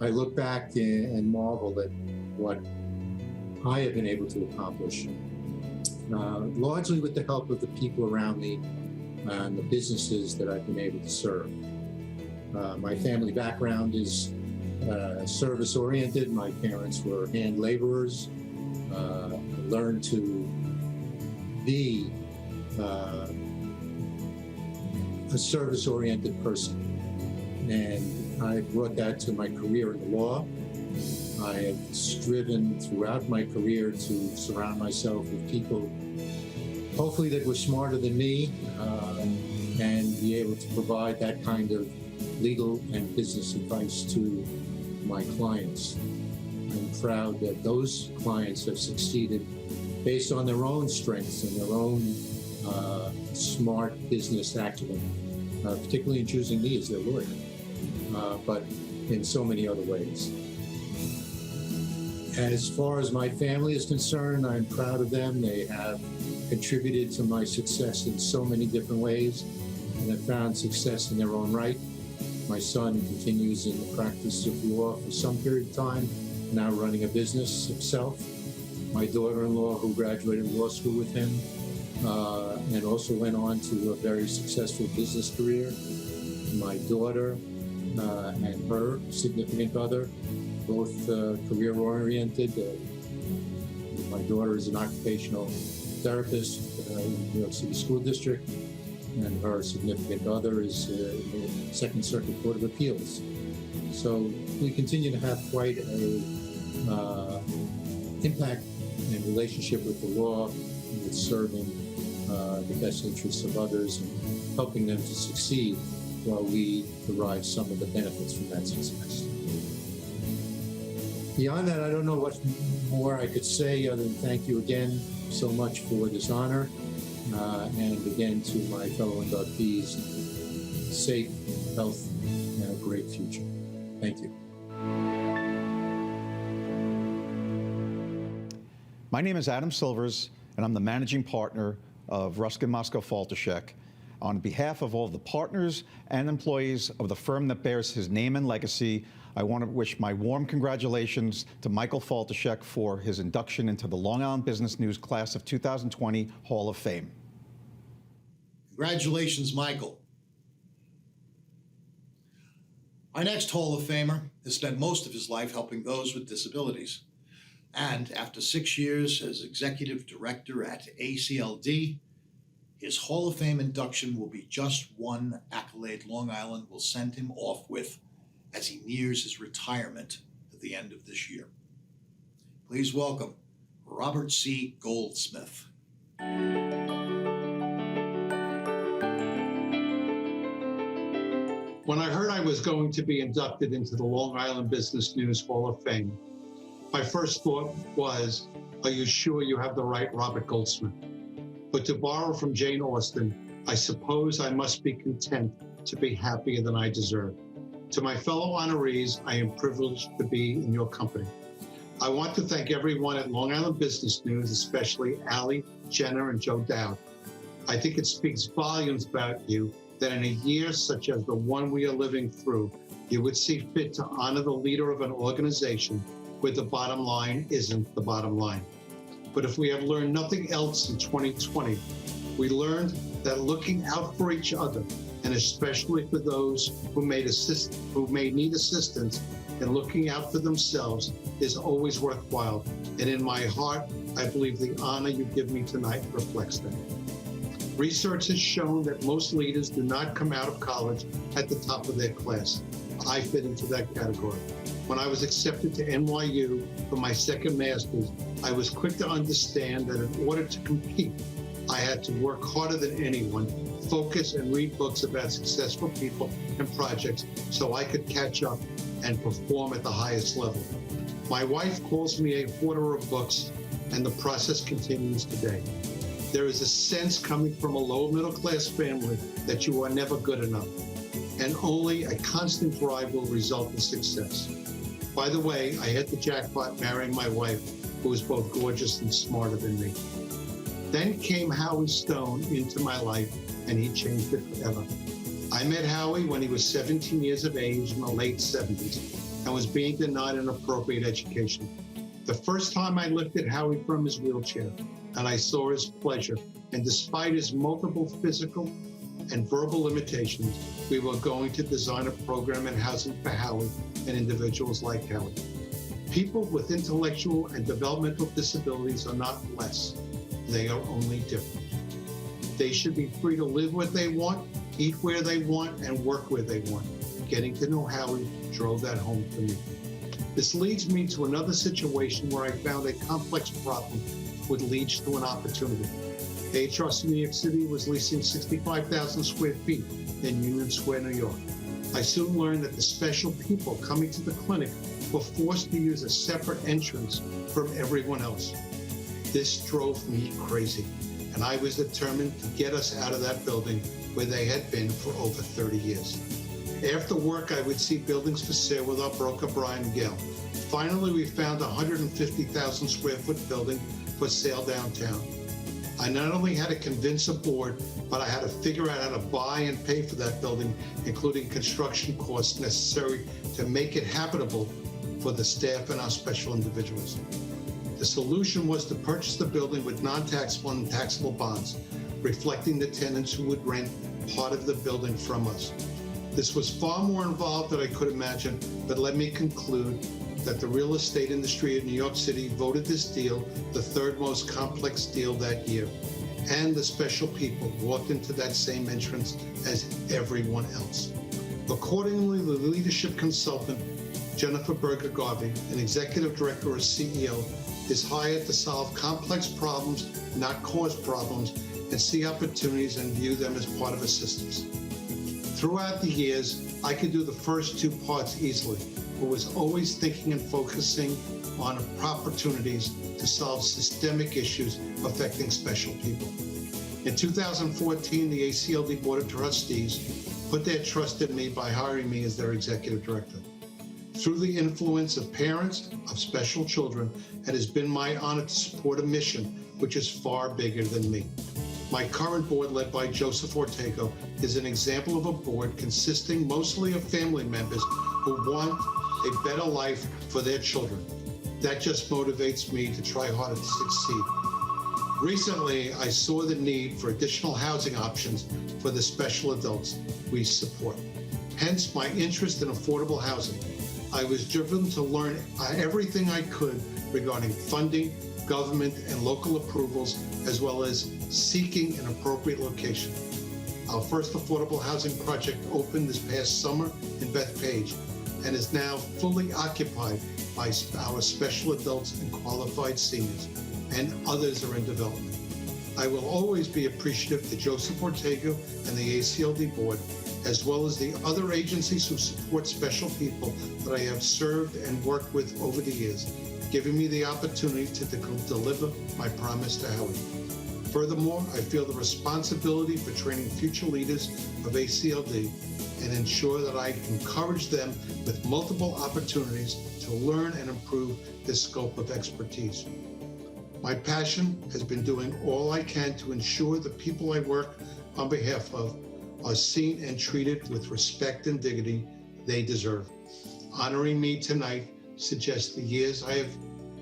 I look back and marvel at what I have been able to accomplish, largely with the help of the people around me and the businesses that I've been able to serve. My family background is service-oriented. My parents were hand laborers. I learned to be a service-oriented person, and I brought that to my career in the law. I have striven throughout my career to surround myself with people, hopefully that were smarter than me, and be able to provide that kind of legal and business advice to my clients. I'm proud that those clients have succeeded based on their own strengths and their own smart business acumen, particularly in choosing me as their lawyer. but in so many other ways. As far as my family is concerned, I'm proud of them. They have contributed to my success in so many different ways and have found success in their own right. My son continues in the practice of law for some period of time, now running a business himself. My daughter-in-law, who graduated law school with him, and also went on to a very successful business career. My daughter and her significant other, both career-oriented. My daughter is an occupational therapist in the New York City School District, and her significant other is in the Second Circuit Court of Appeals. So we continue to have quite a impact and relationship with the law, with serving the best interests of others and helping them to succeed while we derive some of the benefits from that success. Beyond that, I don't know what more I could say other than thank you again so much for this honor, and again to my fellow inductees, safe, health, and a great future. Thank you. My name is Adam Silvers, and I'm the managing partner of Ruskin Moscow Faltashek. On behalf of all the partners and employees of the firm that bears his name and legacy, I want to wish my warm congratulations to Michael Faltashek for his induction into the Long Island Business News Class of 2020 Hall of Fame. Congratulations, Michael. Our next Hall of Famer has spent most of his life helping those with disabilities. And after 6 years as executive director at ACLD, his Hall of Fame induction will be just one accolade Long Island will send him off with as he nears his retirement at the end of this year. Please welcome Robert C. Goldsmith. When I heard I was going to be inducted into the Long Island Business News Hall of Fame, my first thought was, are you sure you have the right Robert Goldsmith? But to borrow from Jane Austen, I suppose I must be content to be happier than I deserve. To my fellow honorees, I am privileged to be in your company. I want to thank everyone at Long Island Business News, especially Allie, Jenna, and Joe Dowd. I think it speaks volumes about you that in a year such as the one we are living through, you would see fit to honor the leader of an organization where the bottom line isn't the bottom line. But if we have learned nothing else in 2020, we learned that looking out for each other, and especially for those who may need assistance in looking out for themselves, is always worthwhile. And in my heart, I believe the honor you give me tonight reflects that. Research has shown that most leaders do not come out of college at the top of their class. I fit into that category. When I was accepted to NYU for my second master's, I was quick to understand that in order to compete, I had to work harder than anyone, focus and read books about successful people and projects so I could catch up and perform at the highest level. My wife calls me a hoarder of books, and the process continues today. There is a sense coming from a low middle class family that you are never good enough, and only a constant drive will result in success. By the way, I hit the jackpot marrying my wife, who is both gorgeous and smarter than me. Then came Howie Stone into my life, and he changed it forever. I met Howie when he was 17 years of age in the late 70s and was being denied an appropriate education. The first time I lifted Howie from his wheelchair and I saw his pleasure, and despite his multiple physical and verbal limitations, we were going to design a program in housing for Howie and individuals like Howie. People with intellectual and developmental disabilities are not less. They are only different. They should be free to live what they want, eat where they want, and work where they want. Getting to know Howie drove that home for me. This leads me to another situation where I found a complex problem would lead to an opportunity. HRC New York City was leasing 65,000 square feet in Union Square, New York. I soon learned that the special people coming to the clinic were forced to use a separate entrance from everyone else. This drove me crazy, and I was determined to get us out of that building where they had been for over 30 years. After work, I would see buildings for sale with our broker, Brian Gill. Finally, we found a 150,000 square foot building for sale downtown. I not only had to convince a board, but I had to figure out how to buy and pay for that building, including construction costs necessary to make it habitable for the staff and our special individuals. The solution was to purchase the building with non-taxable and taxable bonds, reflecting the tenants who would rent part of the building from us. This was far more involved than I could imagine, but let me conclude that the real estate industry in New York City voted this deal the third most complex deal that year. And the special people walked into that same entrance as everyone else. Accordingly, the leadership consultant, Jennifer Berger Garvey, an executive director or CEO, is hired to solve complex problems, not cause problems, and see opportunities and view them as part of a systems. Throughout the years, I could do the first two parts easily, but was always thinking and focusing on opportunities to solve systemic issues affecting special people. In 2014, the ACLD Board of Trustees put their trust in me by hiring me as their executive director. Through the influence of parents of special children, it has been my honor to support a mission which is far bigger than me. My current board, led by Joseph Ortego, is an example of a board consisting mostly of family members who want a better life for their children. That just motivates me to try harder to succeed. Recently, I saw the need for additional housing options for the special adults we support. Hence, my interest in affordable housing. I was driven to learn everything I could regarding funding, government, and local approvals, as well as seeking an appropriate location. Our first affordable housing project opened this past summer in Bethpage and is now fully occupied by our special adults and qualified seniors, and others are in development. I will always be appreciative to Joseph Ortego and the ACLD board, as well as the other agencies who support special people that I have served and worked with over the years, giving me the opportunity to deliver my promise to Howie. Furthermore, I feel the responsibility for training future leaders of ACLD and ensure that I encourage them with multiple opportunities to learn and improve this scope of expertise. My passion has been doing all I can to ensure the people I work on behalf of are seen and treated with respect and dignity they deserve. Honoring me tonight suggests the years I have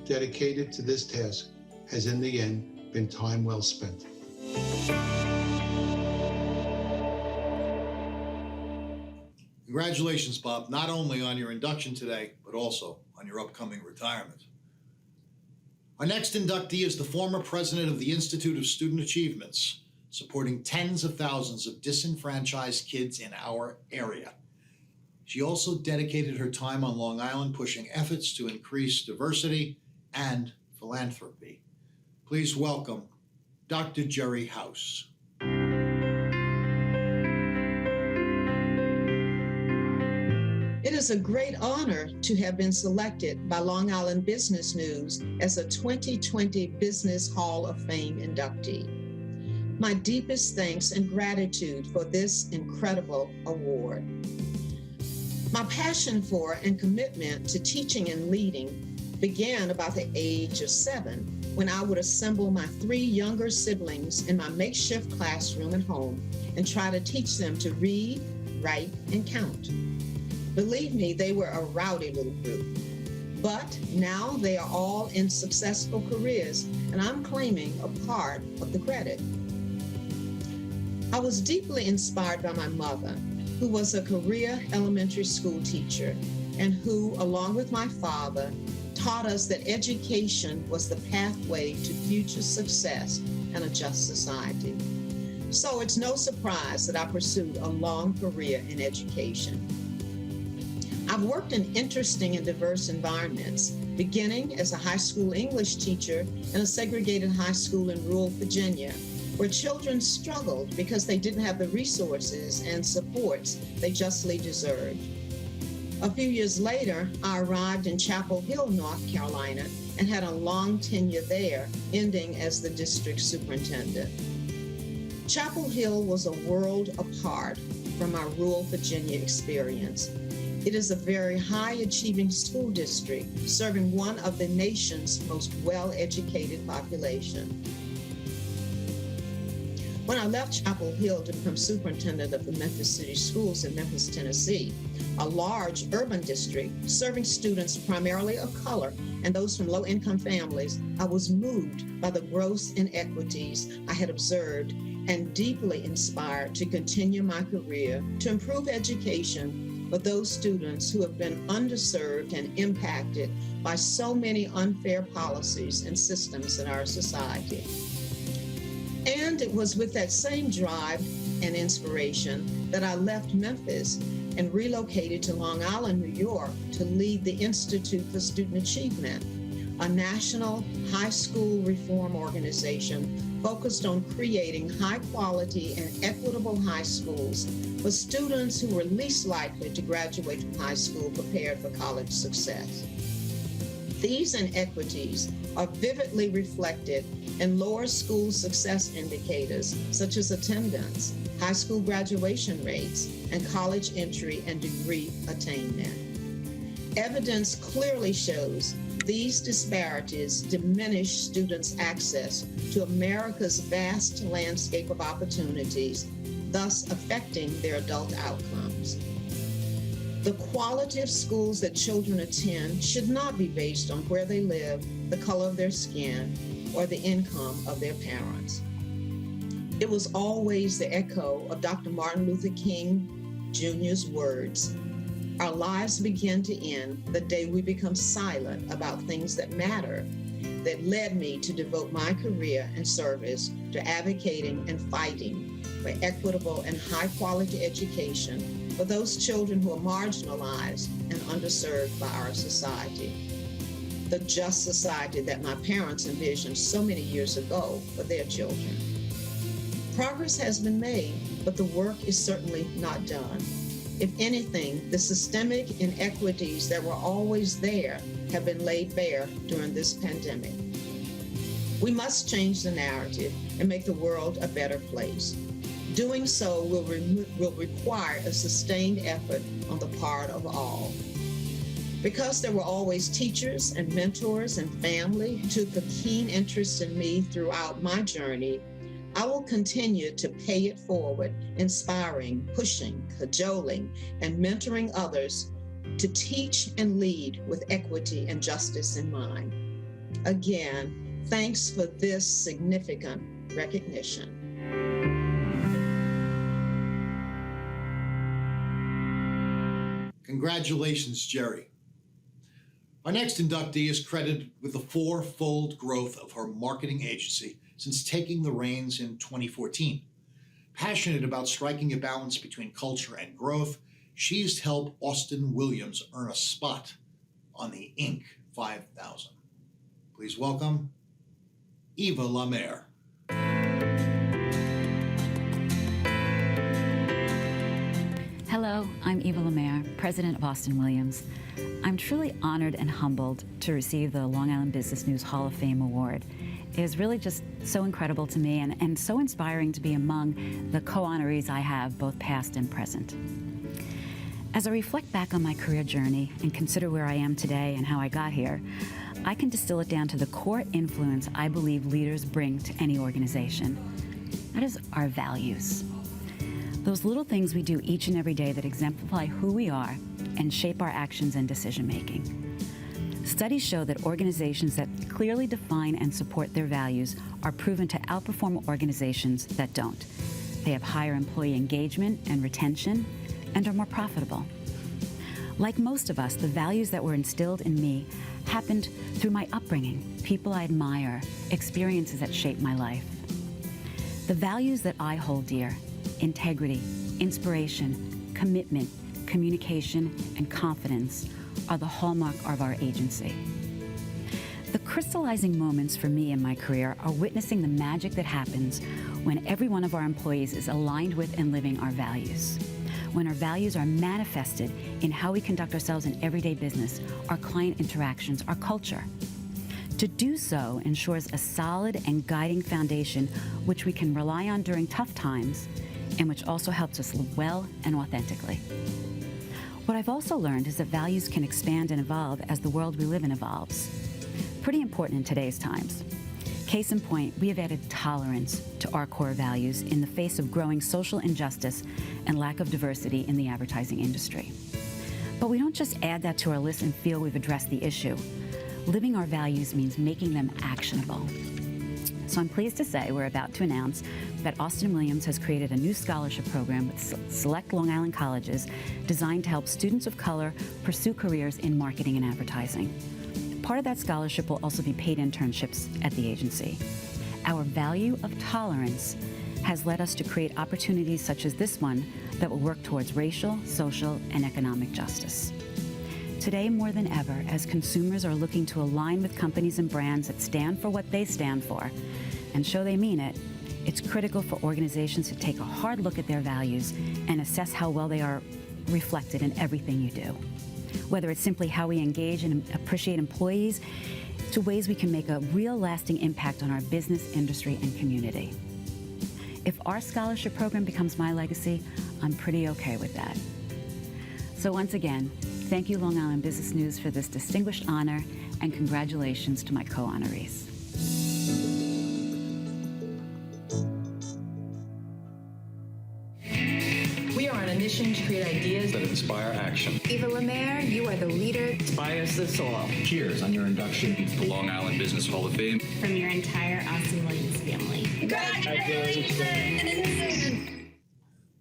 dedicated to this task has in the end been time well spent. Congratulations, Bob, not only on your induction today, but also on your upcoming retirement. Our next inductee is the former president of the Institute of Student Achievements, supporting tens of thousands of disenfranchised kids in our area. She also dedicated her time on Long Island pushing efforts to increase diversity and philanthropy. Please welcome Dr. Jerry House. It is a great honor to have been selected by Long Island Business News as a 2020 Business Hall of Fame inductee. My deepest thanks and gratitude for this incredible award. My passion for and commitment to teaching and leading began about the age of 7, when I would assemble my 3 younger siblings in my makeshift classroom at home and try to teach them to read, write, and count. Believe me, they were a rowdy little group. But now they are all in successful careers, and I'm claiming a part of the credit. I was deeply inspired by my mother, who was a career elementary school teacher, and who, along with my father, taught us that education was the pathway to future success and a just society. So it's no surprise that I pursued a long career in education. I've worked in interesting and diverse environments, beginning as a high school English teacher in a segregated high school in rural Virginia, where children struggled because they didn't have the resources and supports they justly deserved. A few years later, I arrived in Chapel Hill, North Carolina, and had a long tenure there, ending as the district superintendent. Chapel Hill was a world apart from our rural Virginia experience. It is a very high-achieving school district, serving one of the nation's most well-educated population. When I left Chapel Hill to become superintendent of the Memphis City Schools in Memphis, Tennessee, a large urban district serving students primarily of color and those from low-income families, I was moved by the gross inequities I had observed and deeply inspired to continue my career to improve education for those students who have been underserved and impacted by so many unfair policies and systems in our society. And it was with that same drive and inspiration that I left Memphis and relocated to Long Island, New York, to lead the Institute for Student Achievement, a national high school reform organization focused on creating high-quality and equitable high schools for students who were least likely to graduate from high school prepared for college success. These inequities are vividly reflected in lower school success indicators such as attendance, high school graduation rates, and college entry and degree attainment. Evidence clearly shows these disparities diminish students' access to America's vast landscape of opportunities, thus affecting their adult outcomes. The quality of schools that children attend should not be based on where they live, the color of their skin, or the income of their parents. It was always the echo of Dr. Martin Luther King Jr.'s words, "Our lives begin to end the day we become silent about things that matter," that led me to devote my career and service to advocating and fighting for equitable and high-quality education for those children who are marginalized and underserved by our society. The just society that my parents envisioned so many years ago for their children. Progress has been made, but the work is certainly not done. If anything, the systemic inequities that were always there have been laid bare during this pandemic. We must change the narrative and make the world a better place. Doing so will require a sustained effort on the part of all. Because there were always teachers and mentors and family who took a keen interest in me throughout my journey, I will continue to pay it forward, inspiring, pushing, cajoling, and mentoring others to teach and lead with equity and justice in mind. Again, thanks for this significant recognition. Congratulations, Jerry. Our next inductee is credited with the four-fold growth of her marketing agency since taking the reins in 2014. Passionate about striking a balance between culture and growth, she's helped Austin Williams earn a spot on the Inc. 5000. Please welcome Eva Lamere. Hello, I'm Eva Lamere, president of Austin Williams. I'm truly honored and humbled to receive the Long Island Business News Hall of Fame Award. It is really just so incredible to me and so inspiring to be among the co-honorees I have, both past and present. As I reflect back on my career journey and consider where I am today and how I got here, I can distill it down to the core influence I believe leaders bring to any organization. That is our values. Those little things we do each and every day that exemplify who we are and shape our actions and decision-making. Studies show that organizations that clearly define and support their values are proven to outperform organizations that don't. They have higher employee engagement and retention and are more profitable. Like most of us, the values that were instilled in me happened through my upbringing, people I admire, experiences that shaped my life. The values that I hold dear: integrity, inspiration, commitment, communication, and confidence are the hallmark of our agency. The crystallizing moments for me in my career are witnessing the magic that happens when every one of our employees is aligned with and living our values. When our values are manifested in how we conduct ourselves in everyday business, our client interactions, our culture. To do so ensures a solid and guiding foundation which we can rely on during tough times and which also helps us live well and authentically. What I've also learned is that values can expand and evolve as the world we live in evolves. Pretty important in today's times. Case in point, we have added tolerance to our core values in the face of growing social injustice and lack of diversity in the advertising industry. But we don't just add that to our list and feel we've addressed the issue. Living our values means making them actionable. So I'm pleased to say we're about to announce that Austin Williams has created a new scholarship program with select Long Island colleges designed to help students of color pursue careers in marketing and advertising. Part of that scholarship will also be paid internships at the agency. Our value of tolerance has led us to create opportunities such as this one that will work towards racial, social, and economic justice. Today, more than ever, as consumers are looking to align with companies and brands that stand for what they stand for and show they mean it, it's critical for organizations to take a hard look at their values and assess how well they are reflected in everything you do. Whether it's simply how we engage and appreciate employees, to ways we can make a real lasting impact on our business, industry, and community. If our scholarship program becomes my legacy, I'm pretty okay with that. So once again, thank you, Long Island Business News, for this distinguished honor, and congratulations to my co-honorees. We are on a mission to create ideas that inspire action. Eva Lemaire, you are the leader. Inspires us all. Cheers on your induction to the Long Island Business Hall of Fame. From your entire Austin Williams family.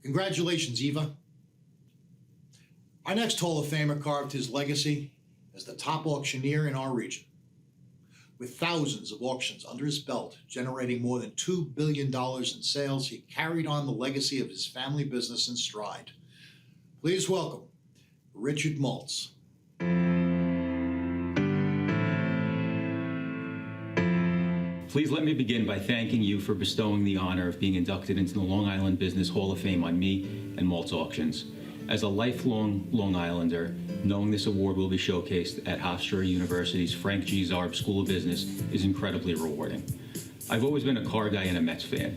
Congratulations, Eva. Our next Hall of Famer carved his legacy as the top auctioneer in our region. With thousands of auctions under his belt, generating more than $2 billion in sales, he carried on the legacy of his family business in stride. Please welcome Richard Maltz. Please let me begin by thanking you for bestowing the honor of being inducted into the Long Island Business Hall of Fame on me and Maltz Auctions. As a lifelong Long Islander, knowing this award will be showcased at Hofstra University's Frank G. Zarb School of Business is incredibly rewarding. I've always been a car guy and a Mets fan.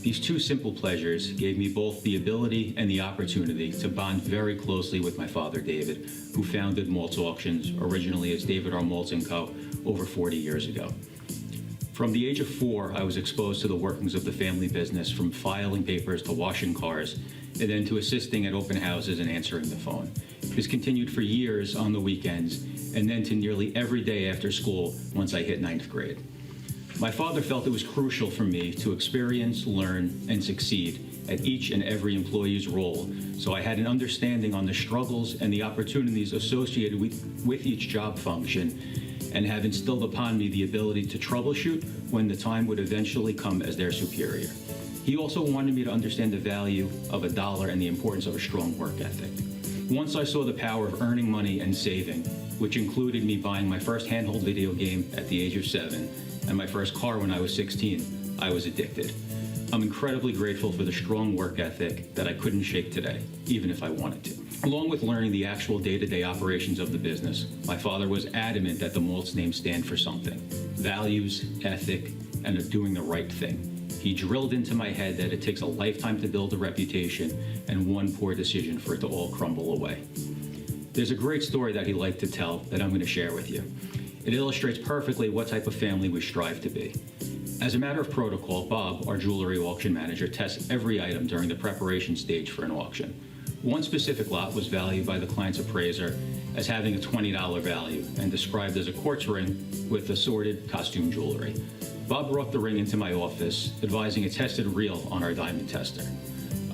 These two simple pleasures gave me both the ability and the opportunity to bond very closely with my father, David, who founded Maltz Auctions, originally as David R. Maltz & Co., over 40 years ago. From the age of 4, I was exposed to the workings of the family business, from filing papers to washing cars, and then to assisting at open houses and answering the phone. This continued for years on the weekends, and then to nearly every day after school once I hit 9th grade. My father felt it was crucial for me to experience, learn, and succeed at each and every employee's role, so I had an understanding on the struggles and the opportunities associated with each job function, and have instilled upon me the ability to troubleshoot when the time would eventually come as their superior. He also wanted me to understand the value of a dollar and the importance of a strong work ethic. Once I saw the power of earning money and saving, which included me buying my first handheld video game at the age of 7 and my first car when I was 16, I was addicted. I'm incredibly grateful for the strong work ethic that I couldn't shake today, even if I wanted to. Along with learning the actual day-to-day operations of the business, my father was adamant that the Maltz name stand for something: values, ethic, and doing the right thing. He drilled into my head that it takes a lifetime to build a reputation and one poor decision for it to all crumble away. There's a great story that he liked to tell that I'm going to share with you. It illustrates perfectly what type of family we strive to be. As a matter of protocol, Bob, our jewelry auction manager, tests every item during the preparation stage for an auction. One specific lot was valued by the client's appraiser as having a $20 value and described as a quartz ring with assorted costume jewelry. Bob brought the ring into my office, advising it tested real on our diamond tester.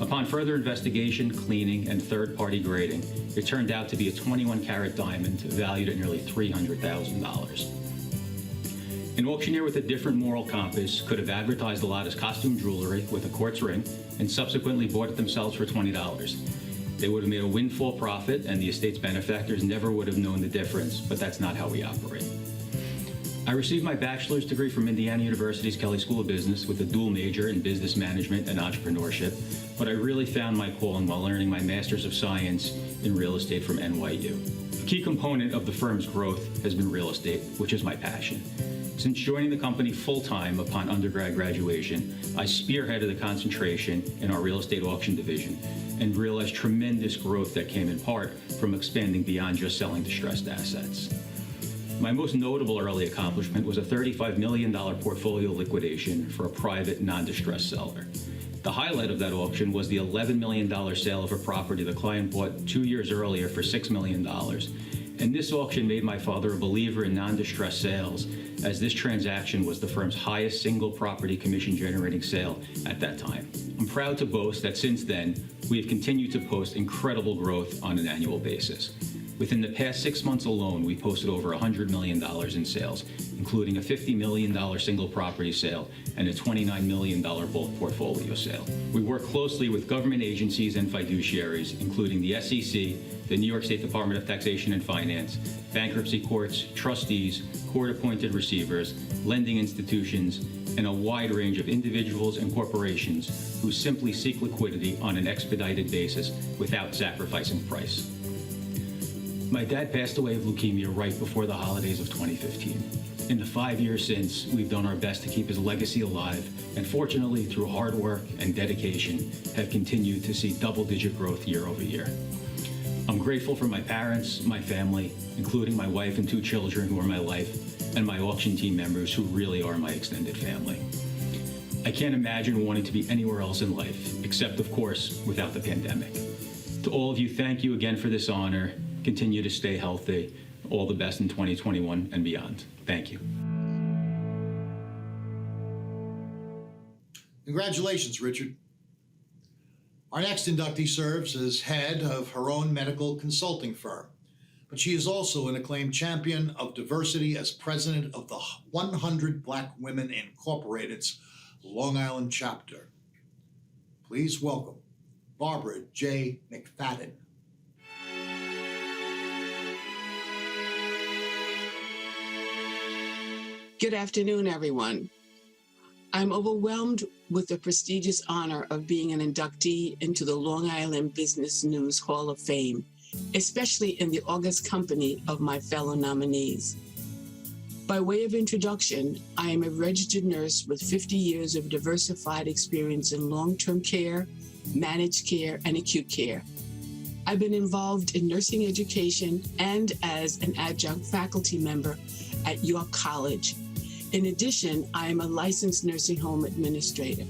Upon further investigation, cleaning, and third-party grading, it turned out to be a 21-carat diamond valued at nearly $300,000. An auctioneer with a different moral compass could have advertised the lot as costume jewelry with a quartz ring and subsequently bought it themselves for $20. They would have made a windfall profit, and the estate's benefactors never would have known the difference, but that's not how we operate. I received my bachelor's degree from Indiana University's Kelley School of Business with a dual major in business management and entrepreneurship, but I really found my calling while earning my master's of science in real estate from NYU. A key component of the firm's growth has been real estate, which is my passion. Since joining the company full-time upon undergrad graduation, I spearheaded the concentration in our real estate auction division and realized tremendous growth that came in part from expanding beyond just selling distressed assets. My most notable early accomplishment was a $35 million portfolio liquidation for a private, non-distressed seller. The highlight of that auction was the $11 million sale of a property the client bought 2 years earlier for $6 million. And this auction made my father a believer in non-distressed sales, as this transaction was the firm's highest single property commission generating sale at that time. I'm proud to boast that since then, we have continued to post incredible growth on an annual basis. Within the past 6 months alone, we posted over $100 million in sales, including a $50 million single property sale and a $29 million bulk portfolio sale. We work closely with government agencies and fiduciaries, including the SEC, the New York State Department of Taxation and Finance, bankruptcy courts, trustees, court-appointed receivers, lending institutions, and a wide range of individuals and corporations who simply seek liquidity on an expedited basis without sacrificing price. My dad passed away of leukemia right before the holidays of 2015. In the 5 years since, we've done our best to keep his legacy alive, and fortunately, through hard work and dedication, have continued to see double-digit growth year over year. I'm grateful for my parents, my family, including my wife and 2 children who are my life, and my auction team members who really are my extended family. I can't imagine wanting to be anywhere else in life, except, of course, without the pandemic. To all of you, thank you again for this honor. Continue to stay healthy. All the best in 2021 and beyond. Thank you. Congratulations, Richard. Our next inductee serves as head of her own medical consulting firm, but she is also an acclaimed champion of diversity as president of the 100 Black Women Incorporated's Long Island chapter. Please welcome Barbara J. McFadden. Good afternoon, everyone. I'm overwhelmed with the prestigious honor of being an inductee into the Long Island Business News Hall of Fame, especially in the august company of my fellow nominees. By way of introduction, I am a registered nurse with 50 years of diversified experience in long-term care, managed care, and acute care. I've been involved in nursing education and as an adjunct faculty member at York College. In addition, I am a licensed nursing home administrator.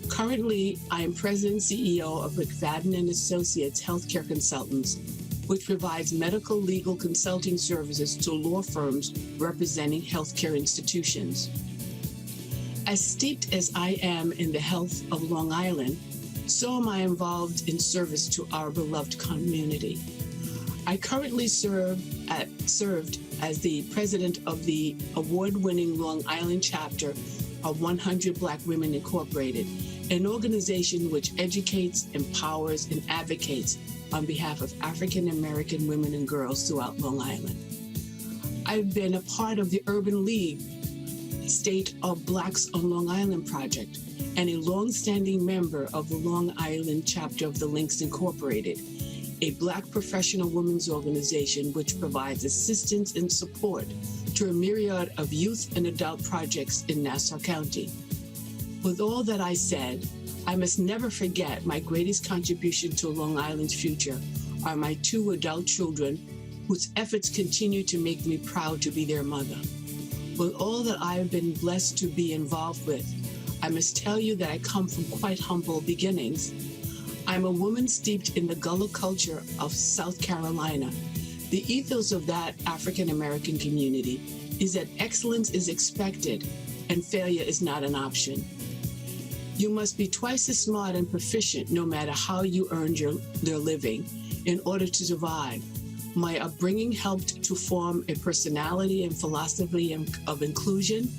Currently, I am president and CEO of McFadden & Associates Healthcare Consultants, which provides medical legal consulting services to law firms representing healthcare institutions. As steeped as I am in the health of Long Island, so am I involved in service to our beloved community. I currently served as the president of the award-winning Long Island chapter of 100 Black Women Incorporated, an organization which educates, empowers, and advocates on behalf of African American women and girls throughout Long Island. I've been a part of the Urban League State of Blacks on Long Island project and a long-standing member of the Long Island chapter of the Links Incorporated, a Black professional women's organization which provides assistance and support to a myriad of youth and adult projects in Nassau County. With all that I said, I must never forget my greatest contribution to Long Island's future are my 2 adult children, whose efforts continue to make me proud to be their mother. With all that I have been blessed to be involved with, I must tell you that I come from quite humble beginnings. I'm a woman steeped in the Gullah culture of South Carolina. The ethos of that African American community is that excellence is expected and failure is not an option. You must be twice as smart and proficient no matter how you earned their living in order to survive. My upbringing helped to form a personality and philosophy of inclusion,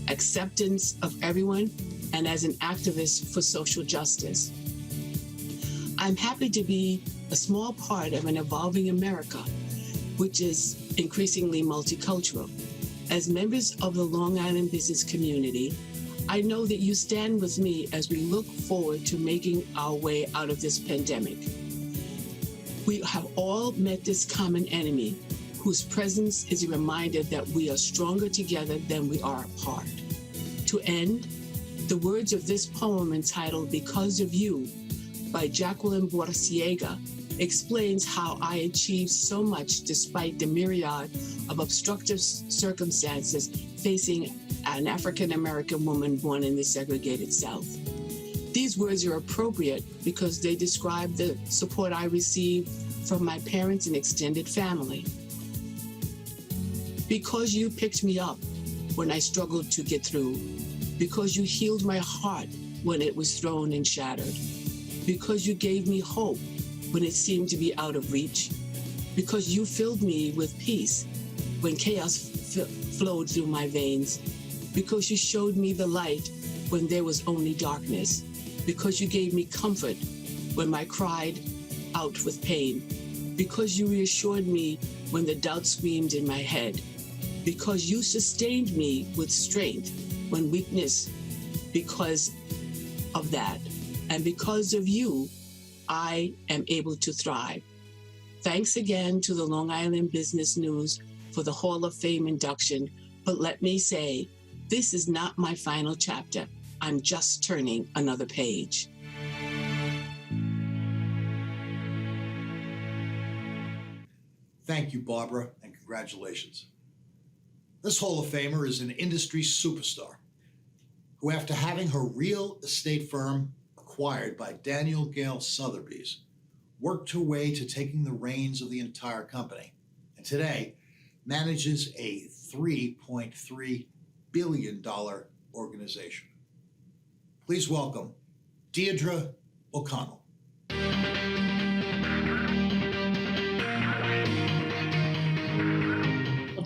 acceptance of everyone, and as an activist for social justice. I'm happy to be a small part of an evolving America, which is increasingly multicultural. As members of the Long Island business community, I know that you stand with me as we look forward to making our way out of this pandemic. We have all met this common enemy, whose presence is a reminder that we are stronger together than we are apart. To end, the words of this poem entitled Because of You by Jacqueline Borsiega explains how I achieved so much despite the myriad of obstructive circumstances facing an African-American woman born in the segregated South. These words are appropriate because they describe the support I received from my parents and extended family. Because you picked me up when I struggled to get through, because you healed my heart when it was thrown and shattered, because you gave me hope when it seemed to be out of reach, because you filled me with peace when chaos flowed through my veins, because you showed me the light when there was only darkness, because you gave me comfort when I cried out with pain, because you reassured me when the doubt screamed in my head, because you sustained me with strength when weakness, because of that, and because of you, I am able to thrive. Thanks again to the Long Island Business News for the Hall of Fame induction, but let me say, this is not my final chapter. I'm just turning another page. Thank you, Barbara, and congratulations. This Hall of Famer is an industry superstar who, after having her real estate firm acquired by Daniel Gale Sotheby's, worked her way to taking the reins of the entire company, and today manages a $3.3 billion organization. Please welcome Deirdre O'Connell.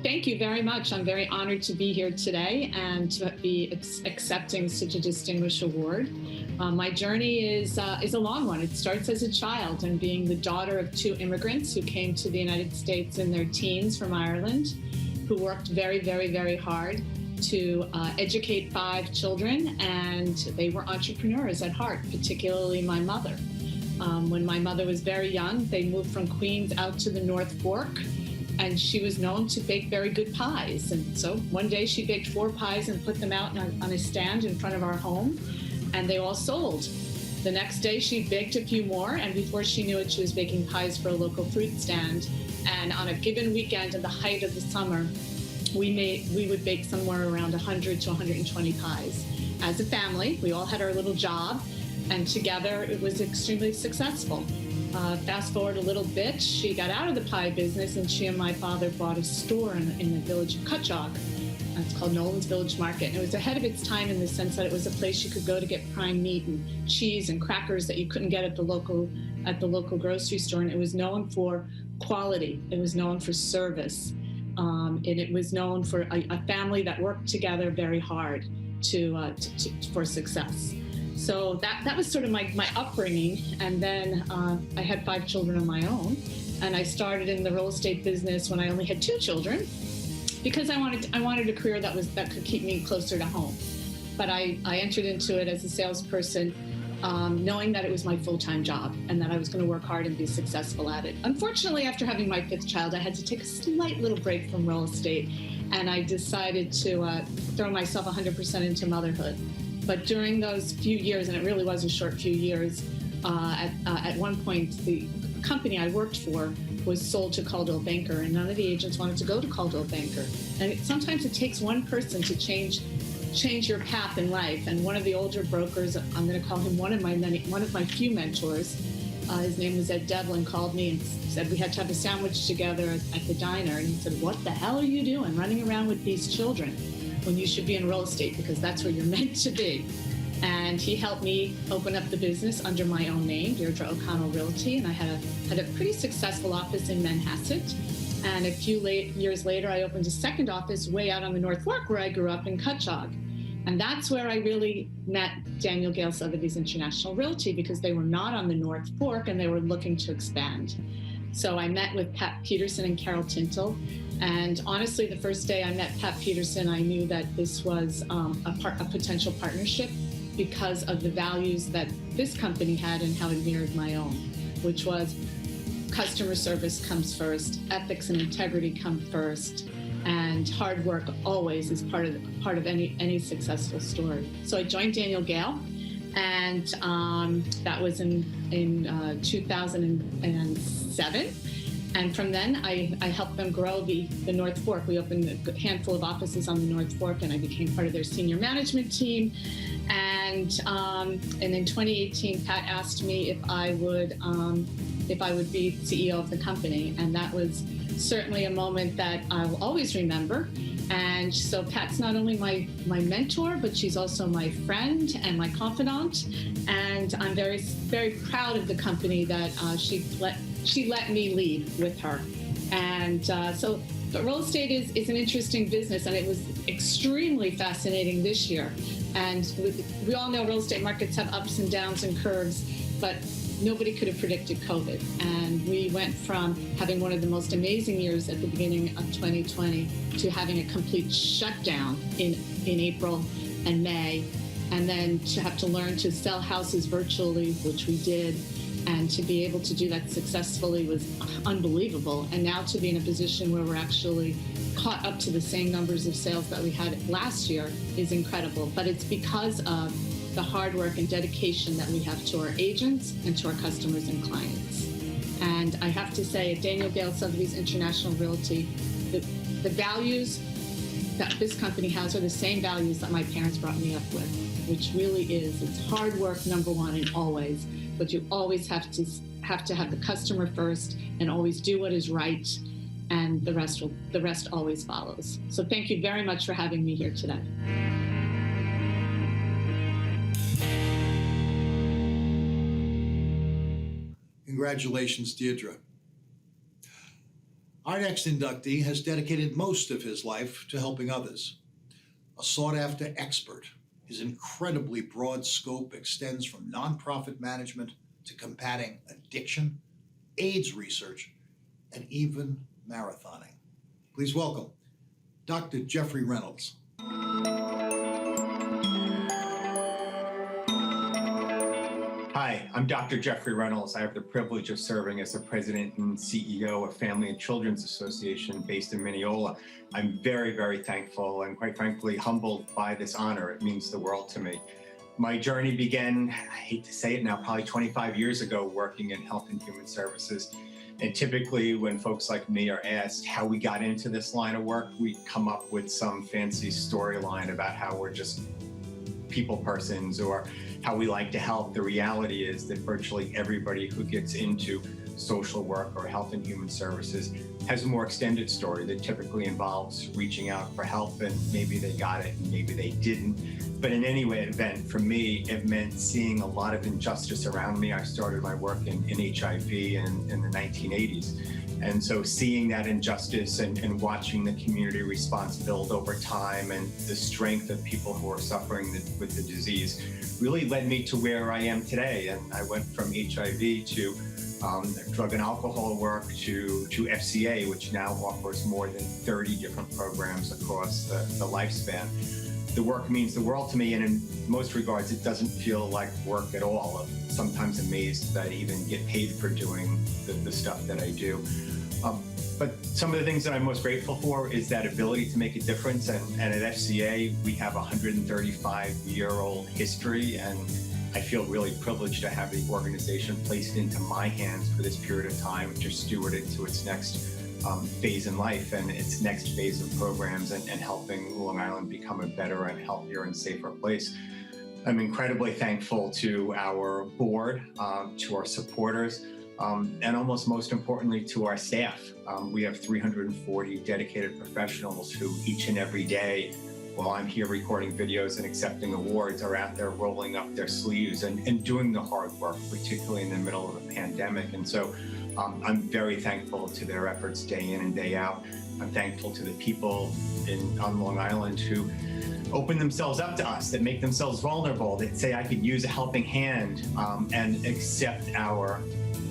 Thank you very much. I'm very honored to be here today and to be accepting such a distinguished award. My journey is a long one. It starts as a child and being the daughter of two immigrants who came to the United States in their teens from Ireland, who worked very, very, very hard to educate 5 children, and they were entrepreneurs at heart, particularly my mother. When my mother was very young, they moved from Queens out to the North Fork, and she was known to bake very good pies. And so one day she baked 4 pies and put them out on a stand in front of our home, and they all sold. The next day she baked a few more, and before she knew it, she was baking pies for a local fruit stand. And on a given weekend at the height of the summer, we would bake somewhere around 100 to 120 pies. As a family, we all had our little job, and together it was extremely successful. Fast forward a little bit, she got out of the pie business, and she and my father bought a store in the village of Cutchogue. It's called Nolan's Village Market. And it was ahead of its time in the sense that it was a place you could go to get prime meat and cheese and crackers that you couldn't get at the local grocery store. And it was known for quality. It was known for service. And it was known for a family that worked together very hard for success. So that was sort of my upbringing. And then I had 5 children of my own. And I started in the real estate business when I only had 2 children, because I wanted a career that could keep me closer to home. But I entered into it as a salesperson, knowing that it was my full-time job and that I was going to work hard and be successful at it. Unfortunately, after having my 5th child, I had to take a slight little break from real estate, and I decided to throw myself 100% into motherhood. But during those few years, and it really was a short few years, at one point, the company I worked for was sold to Coldwell Banker, and none of the agents wanted to go to Coldwell Banker. And sometimes it takes one person to change your path in life. And one of the older brokers, I'm going to call him one of my few mentors, his name was Ed Devlin, called me and said we had to have a sandwich together at the diner. And he said, "What the hell are you doing running around with these children when you should be in real estate, because that's where you're meant to be?" And he helped me open up the business under my own name, Deirdre O'Connell Realty, and I had a pretty successful office in Manhasset. And a few years later, I opened a second office way out on the North Fork, where I grew up in Cutchogue. And that's where I really met Daniel Gale Sotheby's International Realty, because they were not on the North Fork and they were looking to expand. So I met with Pat Peterson and Carol Tintle. And honestly, the first day I met Pat Peterson, I knew that this was a potential partnership, because of the values that this company had and how it mirrored my own, which was customer service comes first, ethics and integrity come first, and hard work always is part of any successful story. So I joined Daniel Gale, and that was in 2007. And from then, I helped them grow the North Fork. We opened a handful of offices on the North Fork, and I became part of their senior management team. And in 2018, Pat asked me if I would be CEO of the company, and that was certainly a moment that I'll always remember. And so Pat's not only my mentor, but she's also my friend and my confidant. And I'm very, very proud of the company that she let me lead with her. And but real estate is an interesting business, and it was extremely fascinating this year. And we all know real estate markets have ups and downs and curves, but nobody could have predicted COVID. And we went from having one of the most amazing years at the beginning of 2020 to having a complete shutdown in April and May, and then to have to learn to sell houses virtually, which we did. And to be able to do that successfully was unbelievable. And now to be in a position where we're actually caught up to the same numbers of sales that we had last year is incredible. But it's because of the hard work and dedication that we have to our agents and to our customers and clients. And I have to say, at Daniel Gale Sotheby's International Realty, the values that this company has are the same values that my parents brought me up with, which really is, it's hard work, number one, and always. But you always have to have the customer first and always do what is right, and the rest always follows. So thank you very much for having me here today. Congratulations, Deirdre. Our next inductee has dedicated most of his life to helping others. A sought-after expert, his incredibly broad scope extends from nonprofit management to combating addiction, AIDS research, and even marathoning. Please welcome Dr. Jeffrey Reynolds. Hi, I'm Dr. Jeffrey Reynolds. I have the privilege of serving as the president and CEO of Family and Children's Association based in Mineola. I'm very, very thankful and quite frankly humbled by this honor. It means the world to me. My journey began, I hate to say it now, probably 25 years ago working in health and human services. And typically when folks like me are asked how we got into this line of work, we come up with some fancy storyline about how we're just people persons or how we like to help. The reality is that virtually everybody who gets into social work or health and human services has a more extended story that typically involves reaching out for help, and maybe they got it and maybe they didn't. But in any event, for me, it meant seeing a lot of injustice around me. I started my work in HIV in the 1980s. And so seeing that injustice and watching the community response build over time and the strength of people who are suffering with the disease really led me to where I am today. And I went from HIV to drug and alcohol work to FCA, which now offers more than 30 different programs across the lifespan. The work means the world to me, and in most regards, it doesn't feel like work at all. I'm sometimes amazed that I even get paid for doing the stuff that I do. But some of the things that I'm most grateful for is that ability to make a difference. And at FCA, we have a 135-year-old history, and I feel really privileged to have the organization placed into my hands for this period of time to steward it to its next phase in life and its next phase of programs and helping Long Island become a better and healthier and safer place. I'm incredibly thankful to our board, to our supporters, and almost most importantly to our staff. We have 340 dedicated professionals who each and every day, while I'm here recording videos and accepting awards, are out there rolling up their sleeves and doing the hard work, particularly in the middle of a pandemic. And so I'm very thankful to their efforts day in and day out. I'm thankful to the people on Long Island who open themselves up to us, that make themselves vulnerable, that say I could use a helping hand and accept our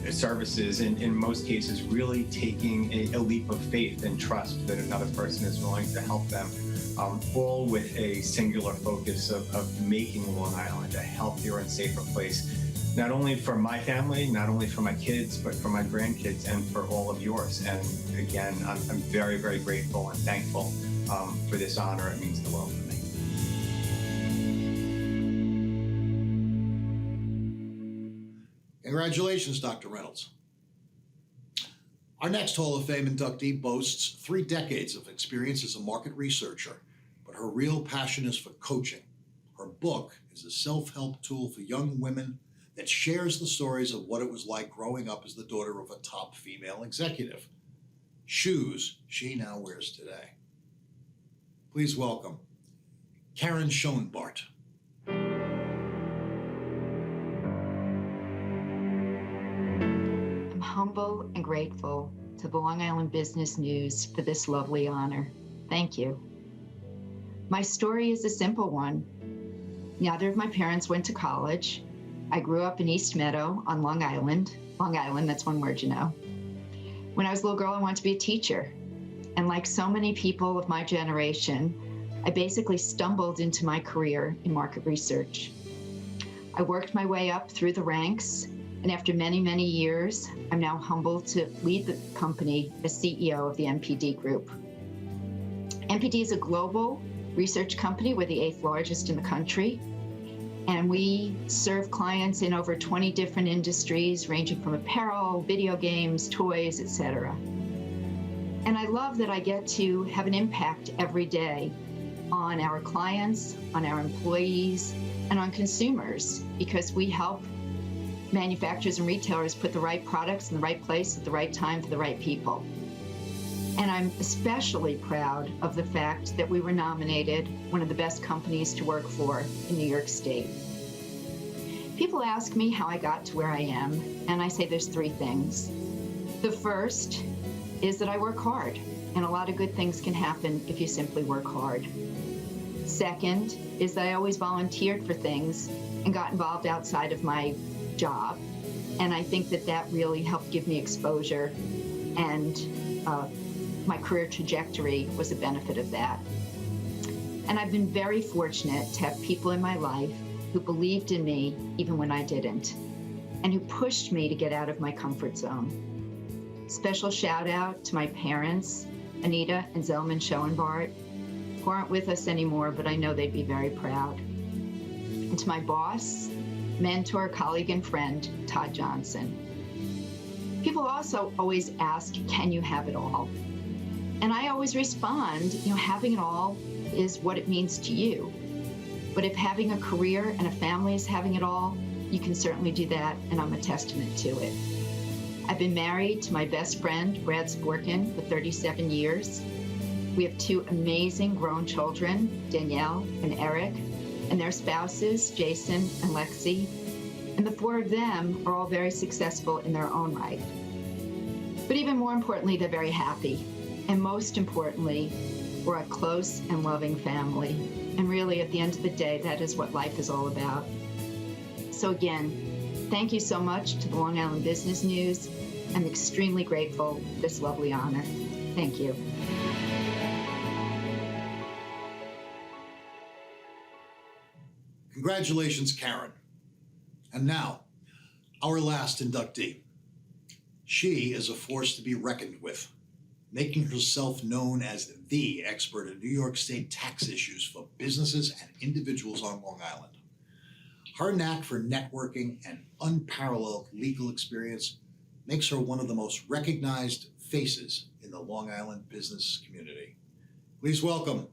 services, in most cases really taking a leap of faith and trust that another person is willing to help them, all with a singular focus of making Long Island a healthier and safer place not only for my family, not only for my kids, but for my grandkids and for all of yours. And again, I'm very, very grateful and thankful for this honor. It means the world to me. Congratulations, Dr. Reynolds. Our next Hall of Fame inductee boasts 3 decades of experience as a market researcher, but her real passion is for coaching. Her book is a self-help tool for young women that shares the stories of what it was like growing up as the daughter of a top female executive. Shoes she now wears today. Please welcome Karen Schoenbart. I'm humble and grateful to the Long Island Business News for this lovely honor. Thank you. My story is a simple one. Neither of my parents went to college. I grew up in East Meadow on Long Island. Long Island, that's one word, you know. When I was a little girl, I wanted to be a teacher. And like so many people of my generation, I basically stumbled into my career in market research. I worked my way up through the ranks, and after many, many years, I'm now humbled to lead the company as CEO of the MPD Group. MPD is a global research company. We're the 8th largest in the country, and we serve clients in over 20 different industries, ranging from apparel, video games, toys, etc. And I love that I get to have an impact every day on our clients, on our employees, and on consumers, because we help manufacturers and retailers put the right products in the right place at the right time for the right people. And I'm especially proud of the fact that we were nominated one of the best companies to work for in New York State. People ask me how I got to where I am, and I say there's 3 things. The first is that I work hard, and a lot of good things can happen if you simply work hard. Second is that I always volunteered for things and got involved outside of my job, and I think that that really helped give me exposure, and my career trajectory was a benefit of that. And I've been very fortunate to have people in my life who believed in me even when I didn't, and who pushed me to get out of my comfort zone. Special shout out to my parents, Anita and Zelman Schoenbart, who aren't with us anymore, but I know they'd be very proud. And to my boss, mentor, colleague, and friend, Todd Johnson. People also always ask, can you have it all? And I always respond, having it all is what it means to you. But if having a career and a family is having it all, you can certainly do that, and I'm a testament to it. I've been married to my best friend, Brad Sporkin, for 37 years. We have 2 amazing grown children, Danielle and Eric, and their spouses, Jason and Lexi. And the 4 of them are all very successful in their own right. But even more importantly, they're very happy. And most importantly, we're a close and loving family. And really, at the end of the day, that is what life is all about. So again, thank you so much to the Long Island Business News. I'm extremely grateful for this lovely honor. Thank you. Congratulations, Karen. And now, our last inductee. She is a force to be reckoned with, making herself known as the expert in New York State tax issues for businesses and individuals on Long Island. Her knack for networking and unparalleled legal experience makes her one of the most recognized faces in the Long Island business community. Please welcome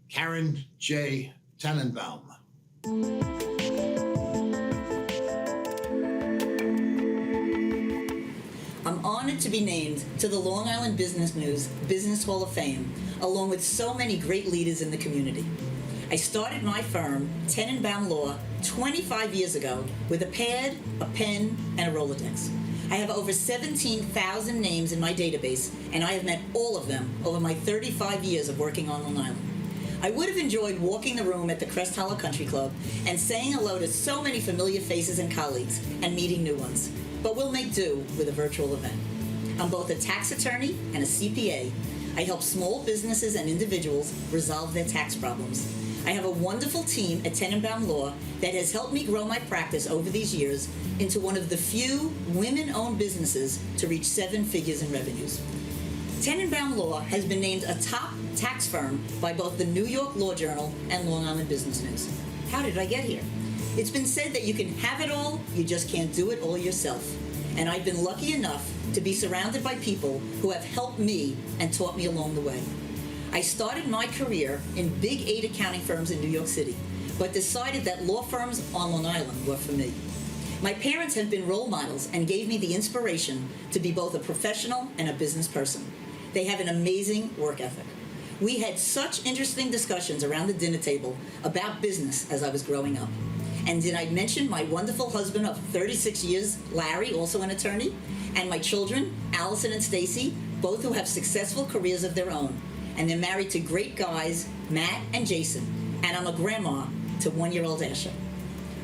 Karen J. Tannenbaum. I'm honored to be named to the Long Island Business News Business Hall of Fame, along with so many great leaders in the community. I started my firm, Tannenbaum Law, 25 years ago with a pad, a pen, and a Rolodex. I have over 17,000 names in my database, and I have met all of them over my 35 years of working on Long Island. I would have enjoyed walking the room at the Crest Hollow Country Club and saying hello to so many familiar faces and colleagues and meeting new ones, but we'll make do with a virtual event. I'm both a tax attorney and a CPA. I help small businesses and individuals resolve their tax problems. I have a wonderful team at Tenenbaum Law that has helped me grow my practice over these years into one of the few women-owned businesses to reach 7 figures in revenues. Tenenbaum Law has been named a top tax firm by both the New York Law Journal and Long Island Business News. How did I get here? It's been said that you can have it all, you just can't do it all yourself. And I've been lucky enough to be surrounded by people who have helped me and taught me along the way. I started my career in Big 8 accounting firms in New York City, but decided that law firms on Long Island were for me. My parents have been role models and gave me the inspiration to be both a professional and a business person. They have an amazing work ethic. We had such interesting discussions around the dinner table about business as I was growing up. And did I mention my wonderful husband of 36 years, Larry, also an attorney, and my children, Allison and Stacy, both who have successful careers of their own. And they're married to great guys, Matt and Jason, and I'm a grandma to 1-year-old Asha.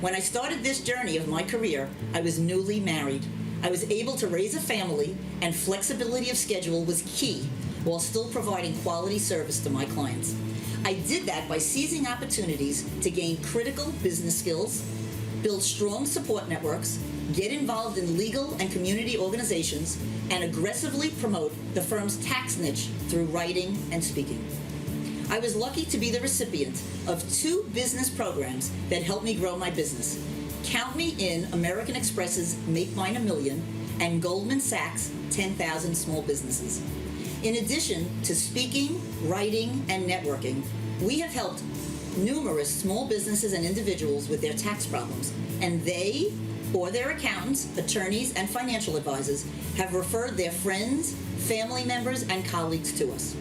When I started this journey of my career, I was newly married. I was able to raise a family, and flexibility of schedule was key, while still providing quality service to my clients. I did that by seizing opportunities to gain critical business skills, build strong support networks, get involved in legal and community organizations, and aggressively promote the firm's tax niche through writing and speaking. I was lucky to be the recipient of 2 business programs that helped me grow my business. Count me in American Express's Make Mine a Million and Goldman Sachs' 10,000 Small Businesses. In addition to speaking, writing, and networking, we have helped numerous small businesses and individuals with their tax problems, and they or their accountants, attorneys, and financial advisors have referred their friends, family members, and colleagues to us.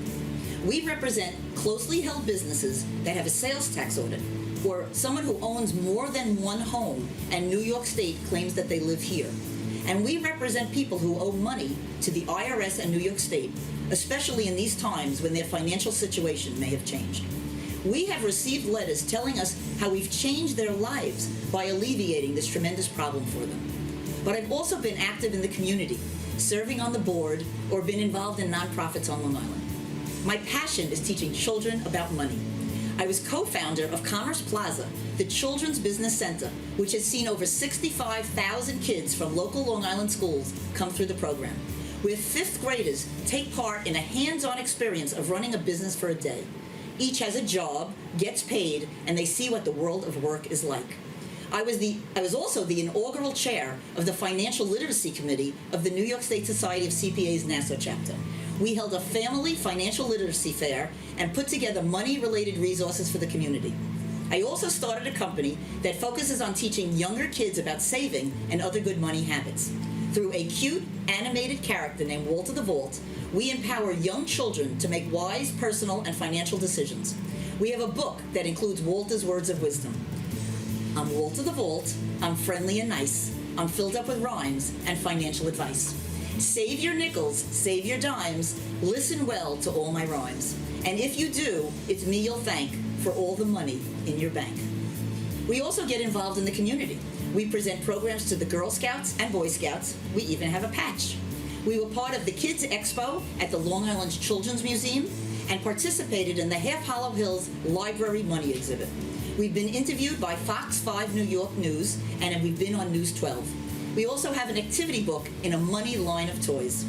We represent closely held businesses that have a sales tax audit, or someone who owns more than one home and New York State claims that they live here. And we represent people who owe money to the IRS and New York State, especially in these times when their financial situation may have changed. We have received letters telling us how we've changed their lives by alleviating this tremendous problem for them. But I've also been active in the community, serving on the board, or been involved in nonprofits on Long Island. My passion is teaching children about money. I was co-founder of Commerce Plaza, the children's business center, which has seen over 65,000 kids from local Long Island schools come through the program, where 5th graders take part in a hands-on experience of running a business for a day. Each has a job, gets paid, and they see what the world of work is like. I was also the inaugural chair of the Financial Literacy Committee of the New York State Society of CPAs Nassau chapter. We held a family financial literacy fair and put together money-related resources for the community. I also started a company that focuses on teaching younger kids about saving and other good money habits. Through a cute, animated character named Walter the Vault, we empower young children to make wise personal and financial decisions. We have a book that includes Walter's words of wisdom. I'm Walter the Vault, I'm friendly and nice, I'm filled up with rhymes and financial advice. Save your nickels, save your dimes, listen well to all my rhymes. And if you do, it's me you'll thank for all the money in your bank. We also get involved in the community. We present programs to the Girl Scouts and Boy Scouts. We even have a patch. We were part of the Kids Expo at the Long Island Children's Museum and participated in the Half Hollow Hills Library Money Exhibit. We've been interviewed by Fox 5 New York News, and we've been on News 12. We also have an activity book in a money line of toys.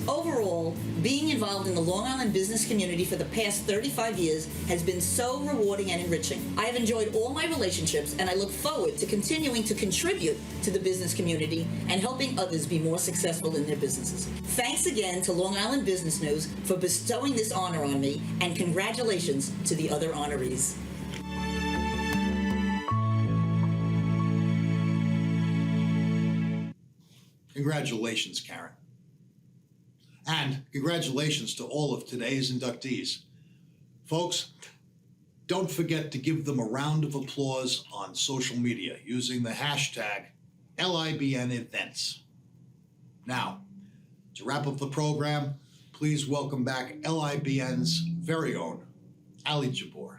Overall, being involved in the Long Island business community for the past 35 years has been so rewarding and enriching. I have enjoyed all my relationships, and I look forward to continuing to contribute to the business community and helping others be more successful in their businesses. Thanks again to Long Island Business News for bestowing this honor on me, and congratulations to the other honorees. Congratulations, Karen. And congratulations to all of today's inductees. Folks, don't forget to give them a round of applause on social media using the hashtag LIBNEvents. Now, to wrap up the program, please welcome back LIBN's very own Ali Jabbour.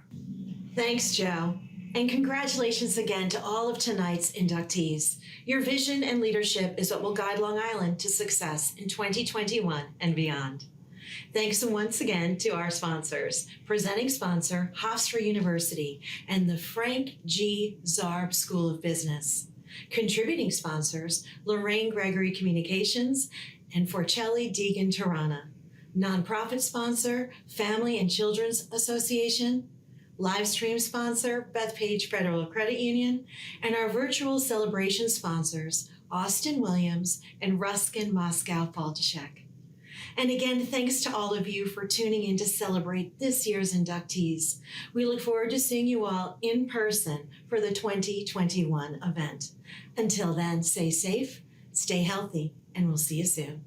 Thanks, Joe. And congratulations again to all of tonight's inductees. Your vision and leadership is what will guide Long Island to success in 2021 and beyond. Thanks once again to our sponsors. Presenting sponsor, Hofstra University and the Frank G. Zarb School of Business. Contributing sponsors, Lorraine Gregory Communications and Forcelli Deegan Tirana. Nonprofit sponsor, Family and Children's Association. Live stream sponsor, Bethpage Federal Credit Union. And our virtual celebration sponsors, Austin Williams and Ruskin Moscow Faltashek. And again, thanks to all of you for tuning in to celebrate this year's inductees. We look forward to seeing you all in person for the 2021 event. Until then, stay safe, stay healthy, and we'll see you soon.